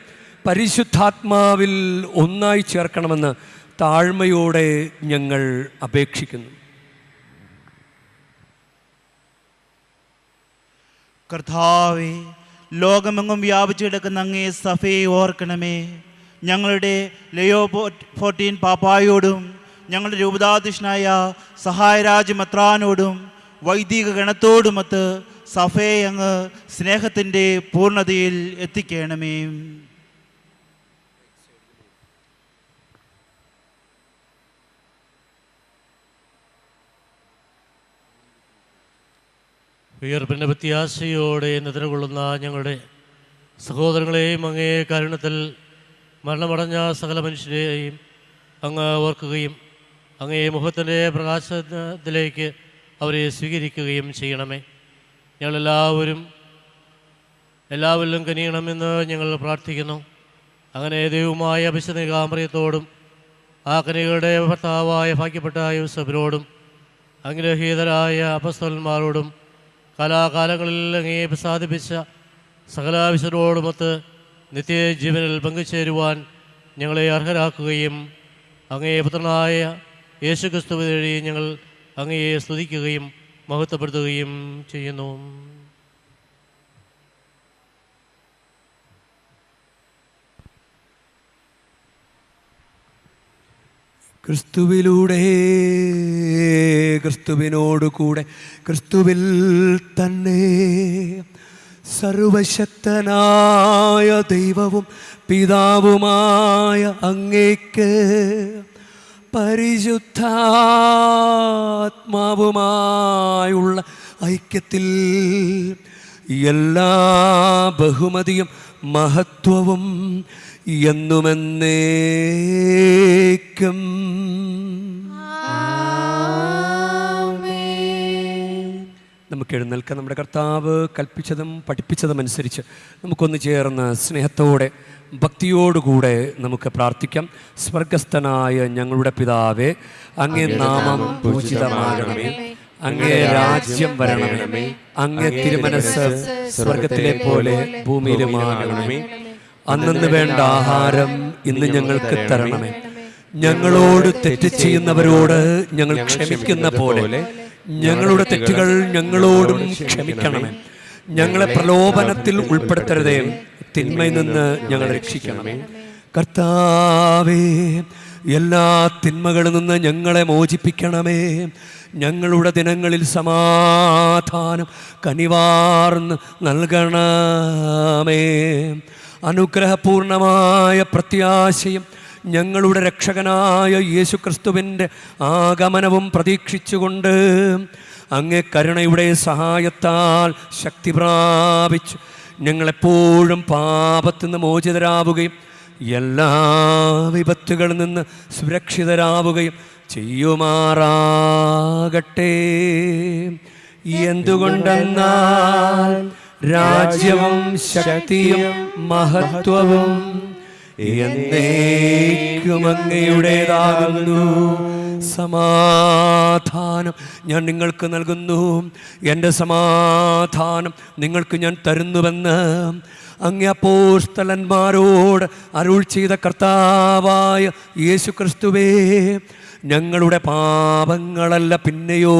പരിശുദ്ധാത്മാവിൽ ഒന്നായി ചേർക്കണമെന്ന് താഴ്മയോടെ ഞങ്ങൾ അപേക്ഷിക്കുന്നു. കർത്താവേ, ലോകമെങ്ങും വ്യാപിച്ചു കിടക്കുന്ന അങ്ങേ സഭയെ ഓർക്കണമേ. ഞങ്ങളുടെ ലയോ 14 പാപ്പായോടും ഞങ്ങളുടെ രൂപതാധ്യക്ഷനായ സഹായരാജ് മെത്രാനോടും വൈദിക ഗണത്തോടുമൊത്ത് സഭയെ അങ്ങ് സ്നേഹത്തിൻ്റെ പൂർണ്ണതയിൽ എത്തിക്കണമേ. ഉയർപ്പിൻ്റെ പ്രത്യാശയോടെ നിദ്രകൊള്ളുന്ന ഞങ്ങളുടെ സഹോദരങ്ങളെയും അങ്ങേ കാരുണ്യത്തിൽ മരണമടഞ്ഞ സകല മനുഷ്യരെയും അങ്ങ് ഓർക്കുകയും അങ്ങേ മുഖത്തിൻ്റെ പ്രകാശത്തിലേക്ക് അവരെ സ്വീകരിക്കുകയും ചെയ്യണമേ. എല്ലാവരിലും കനിയണമെന്ന് ഞങ്ങൾ പ്രാർത്ഥിക്കുന്നു. അങ്ങനെ ദൈവമായ വിശുദ്ധ കാമറിയത്തോടും ആ കനികളുടെ ഭർത്താവായ ഭാഗ്യപ്പെട്ട യൂസഫിനോടും അനുഗ്രഹീതരായ അപ്പസ്തലന്മാരോടും കാലാകാലങ്ങളിൽ അങ്ങേ പ്രസാദിപ്പിച്ച സകല വിശുദ്ധരോടുമൊത്ത് നിത്യജീവനിൽ പങ്കുചേരുവാൻ ഞങ്ങളെ അർഹരാക്കുകയും അങ്ങേ പുത്രനായ യേശുക്രിസ്തു വഴി ഞങ്ങൾ അങ്ങയെ സ്തുതിക്കുകയും മഹത്വപ്പെടുത്തുകയും ചെയ്യുന്നു. ക്രിസ്തുവിലൂടെ, ക്രിസ്തുവിനോടുകൂടെ, ക്രിസ്തുവിൽ തന്നെ സർവശക്തനായ ദൈവവും പിതാവുമായ അങ്ങേക്ക് പരിശുദ്ധാത്മാവുമായുള്ള ഐക്യത്തിൽ എല്ലാ ബഹുമതിയും മഹത്വവും എന്നുമെന്നേക്കും. നമുക്ക് എഴുന്നേൽക്കാം. നമ്മുടെ കർത്താവ് കൽപ്പിച്ചതും പഠിപ്പിച്ചതും അനുസരിച്ച് നമുക്കൊന്ന് ചേർന്ന് സ്നേഹത്തോടെ ഭക്തിയോടുകൂടെ നമുക്ക് പ്രാർത്ഥിക്കാം. സ്വർഗസ്ഥനായ ഞങ്ങളുടെ പിതാവേ, അങ്ങേ നാമം പൂജിതമാകണമേ, അങ്ങേ രാജ്യം വരണമേ, അങ്ങേ തിരുമനസ്സ് സ്വർഗത്തിലെ പോലെ ഭൂമിയിലുമാകണമേ. അന്നന്ന് വേണ്ട ആഹാരം ഇന്ന് ഞങ്ങൾക്ക് തരണമേ. ഞങ്ങളോട് തെറ്റ് ചെയ്യുന്നവരോട് ഞങ്ങൾ ക്ഷമിക്കുന്ന പോലെ ഞങ്ങളുടെ തെറ്റുകൾ ഞങ്ങളോടും ക്ഷമിക്കണമേ. ഞങ്ങളെ പ്രലോഭനത്തിൽ ഉൾപ്പെടുത്തരുതേ, തിന്മയിൽ നിന്ന് ഞങ്ങളെ രക്ഷിക്കണമേ. കർത്താവേ, എല്ലാ തിന്മകളിൽ നിന്ന് ഞങ്ങളെ മോചിപ്പിക്കണമേ. ഞങ്ങളുടെ ദിനങ്ങളിൽ സമാധാനം കനിവാർന്ന് നൽകണമേ. അനുഗ്രഹപൂർണമായ പ്രത്യാശയും ഞങ്ങളുടെ രക്ഷകനായ യേശുക്രിസ്തുവിൻ്റെ ആഗമനവും പ്രതീക്ഷിച്ചുകൊണ്ട് അങ്ങേ കരുണയുടെ സഹായത്താൽ ശക്തി പ്രാപിച്ചു ഞങ്ങളെപ്പോഴും പാപത്തിൽ നിന്ന് മോചിതരാവുകയും എല്ലാ വിപത്തുകളിൽ നിന്ന് സുരക്ഷിതരാവുകയും ചെയ്യുമാറാകട്ടെ. എന്തുകൊണ്ടെന്നാൽ രാജ്യവും ശക്തിയും മഹത്വവും എന്നേക്കും അങ്ങയുടേതാകുന്നു. സമാധാനം ഞാൻ നിങ്ങൾക്ക് നൽകുന്നു, എൻ്റെ സമാധാനം നിങ്ങൾക്ക് ഞാൻ തരുന്നുവെന്ന് അങ്ങേ അപ്പോസ്തലന്മാരോട് അരുൾ ചെയ്ത കർത്താവായ യേശുക്രിസ്തുവേ, ഞങ്ങളുടെ പാപങ്ങളല്ല പിന്നെയോ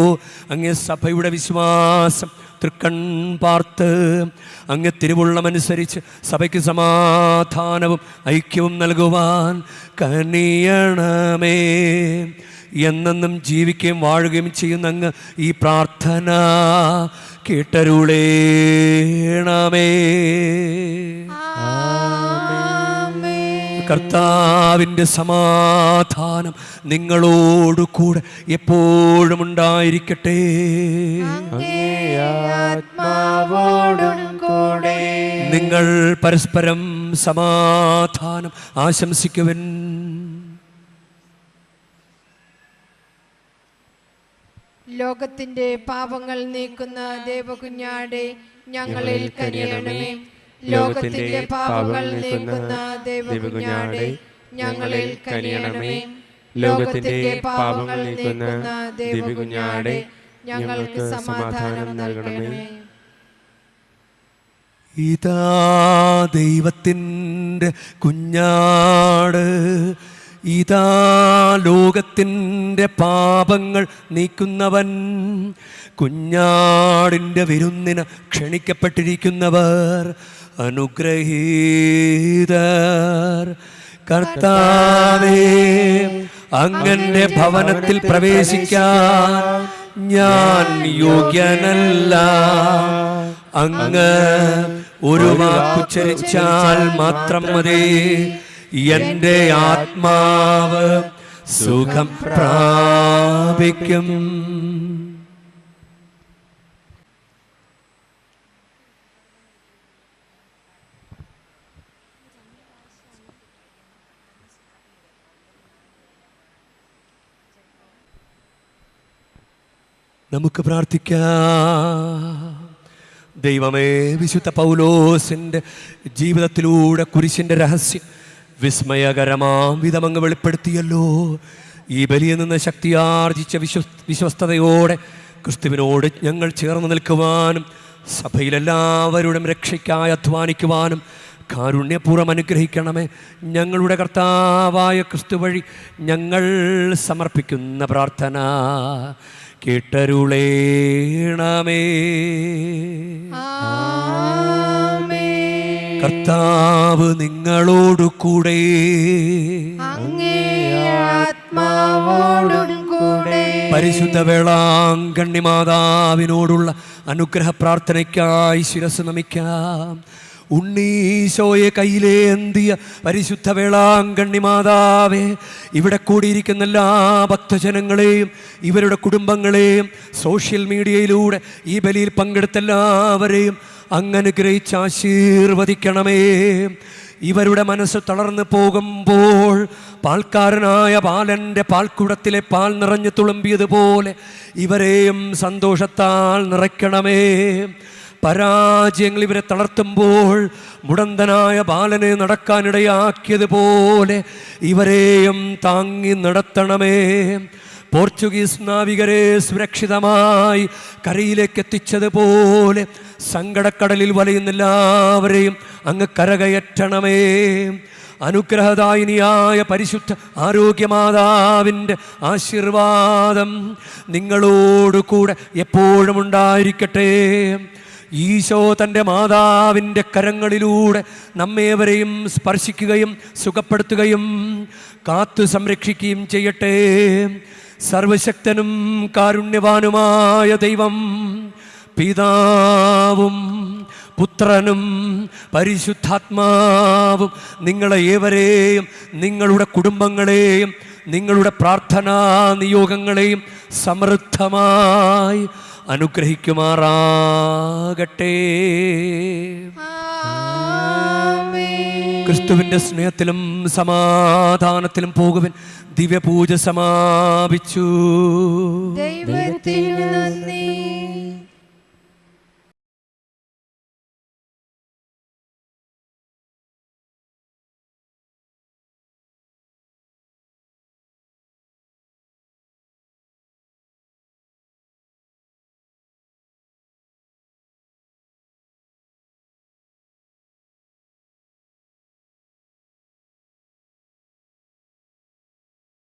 അങ്ങേ സഭയുടെ വിശ്വാസം തൃക്കൺ പാർത്ത് അങ്ങ് തിരുവുള്ളമനുസരിച്ച് സഭയ്ക്ക് സമാധാനവും ഐക്യവും നൽകുവാൻ കനിയണമേ. എന്നെന്നും ജീവിക്കുകയും വാഴുകയും ചെയ്യുന്ന അങ്ങ് ഈ പ്രാർത്ഥന കേട്ടരുളേണമേ. കർത്താവിൻ്റെ സമാധാനം നിങ്ങളോടു കൂടെ എപ്പോഴും ഉണ്ടായിരിക്കട്ടെ. നിങ്ങൾ പരസ്പരം സമാധാനം ആശംസിക്കുവൻ. ലോകത്തിന്റെ പാപങ്ങൾ നീക്കുന്ന ദേവകുഞ്ഞാടെ ഞങ്ങളിൽ കനിയണമേ. ലോകത്തിന്റെ പാപങ്ങൾ നീക്കുന്ന ദേവകുഞ്ഞാടെ ഞങ്ങളിൽ കനിയണമേ. ലോകത്തിന്റെ പാപങ്ങൾ നീക്കുന്ന ദേവകുഞ്ഞാടെ ഞങ്ങൾക്ക് സമാധാനം നൽകണമേ. ഇതാ ദൈവത്തിൻ്റെ കുഞ്ഞാട്, ഇതാ ലോകത്തിൻ്റെ പാപങ്ങൾ നീക്കുന്നവൻ. കുഞ്ഞാടിൻ്റെ വിരുന്നിന് ക്ഷണിക്കപ്പെട്ടിരിക്കുന്നവർ അനുഗ്രഹീതർ. കർത്താവേ, അങ്ങന്റെ ഭവനത്തിൽ പ്രവേശിക്കാൻ ഞാൻ യോഗ്യനല്ല. അങ്ങ് ഒരു വാക്കുച്ചരിച്ചാൽ മാത്രം മതി, എൻ്റെ ആത്മാവ് സുഖം പ്രാപിക്കും. നമുക്ക് പ്രാർത്ഥിക്കാം. ദൈവമേ, വിശുദ്ധ പൗലോസിൻ്റെ ജീവിതത്തിലൂടെ കുരിശിൻ്റെ രഹസ്യം വിസ്മയകരമാം വിധമങ്ങ് വെളിപ്പെടുത്തിയല്ലോ. ഈ ബലിയിൽ നിന്ന് ശക്തിയാർജിച്ച വിശ്വസ്തയോടെ ക്രിസ്തുവിനോട് ഞങ്ങൾ ചേർന്ന് നിൽക്കുവാനും സഭയിലെല്ലാവരുടെയും രക്ഷയ്ക്കായി അധ്വാനിക്കുവാനും കാരുണ്യപൂർവ്വം അനുഗ്രഹിക്കണമേ. ഞങ്ങളുടെ കർത്താവായ ക്രിസ്തു വഴി ഞങ്ങൾ സമർപ്പിക്കുന്ന പ്രാർത്ഥന കേട്ടരുളേണമേ. കർത്താവ് നിങ്ങളോടു കൂടെ, പരിശുദ്ധ വേളാങ്കണ്ണി മാതാവിനോടുള്ള അനുഗ്രഹ പ്രാർത്ഥനയ്ക്കായി ശിരസ് നമിക്കാം. ഉണ്ണീശോയെ കയ്യിലേന്തിയ പരിശുദ്ധ വേളാങ്കണ്ണി മാതാവേ, ഇവിടെ കൂടിയിരിക്കുന്ന എല്ലാ ഭക്തജനങ്ങളെയും ഇവരുടെ കുടുംബങ്ങളെയും സോഷ്യൽ മീഡിയയിലൂടെ ഈ ബലിയിൽ പങ്കെടുത്ത എല്ലാവരെയും അങ്ങനുഗ്രഹിച്ച് ആശീർവദിക്കണമേ. ഇവരുടെ മനസ്സ് തളർന്നു പോകുമ്പോൾ പാൽക്കാരനായ ബാലൻ്റെ പാൽക്കുടത്തിലെ പാൽ നിറഞ്ഞു തുളുമ്പിയതുപോലെ ഇവരെയും സന്തോഷത്താൽ നിറയ്ക്കണമേ. പരാജയങ്ങൾ ഇവരെ തളർത്തുമ്പോൾ മുടന്തനായ ബാലനെ നടക്കാനിടയാക്കിയതുപോലെ ഇവരെയും താങ്ങി നടത്തണമേ. പോർച്ചുഗീസ് നാവികരെ സുരക്ഷിതമായി കരയിലേക്ക് എത്തിച്ചതുപോലെ സങ്കടക്കടലിൽ വലയുന്ന എല്ലാവരെയും അങ്ങ് കരകയറ്റണമേ. അനുഗ്രഹദായിനിയായ പരിശുദ്ധ ആരോഗ്യമാതാവിൻ്റെ ആശീർവാദം നിങ്ങളോടു കൂടെ എപ്പോഴും ഉണ്ടായിരിക്കട്ടെ. ഈശോ തൻ്റെ മാതാവിൻ്റെ കരങ്ങളിലൂടെ നമ്മേവരെയും സ്പർശിക്കുകയും സുഖപ്പെടുത്തുകയും കാത്തു സംരക്ഷിക്കുകയും ചെയ്യട്ടെ. സർവശക്തനും കാരുണ്യവാനുമായ ദൈവം പിതാവും പുത്രനും പരിശുദ്ധാത്മാവും നിങ്ങളെ ഏവരെയും നിങ്ങളുടെ കുടുംബങ്ങളെയും നിങ്ങളുടെ പ്രാർത്ഥനാ നിയോഗങ്ങളെയും സമൃദ്ധമായി അനുഗ്രഹിക്കുമാറാകട്ടെ. ക്രിസ്തുവിൻ്റെ സ്നേഹത്തിലും സമാധാനത്തിലും പോകുവിൻ. ദിവ്യപൂജ സമാപിച്ചു. ദൈവത്തിന് നന്ദി.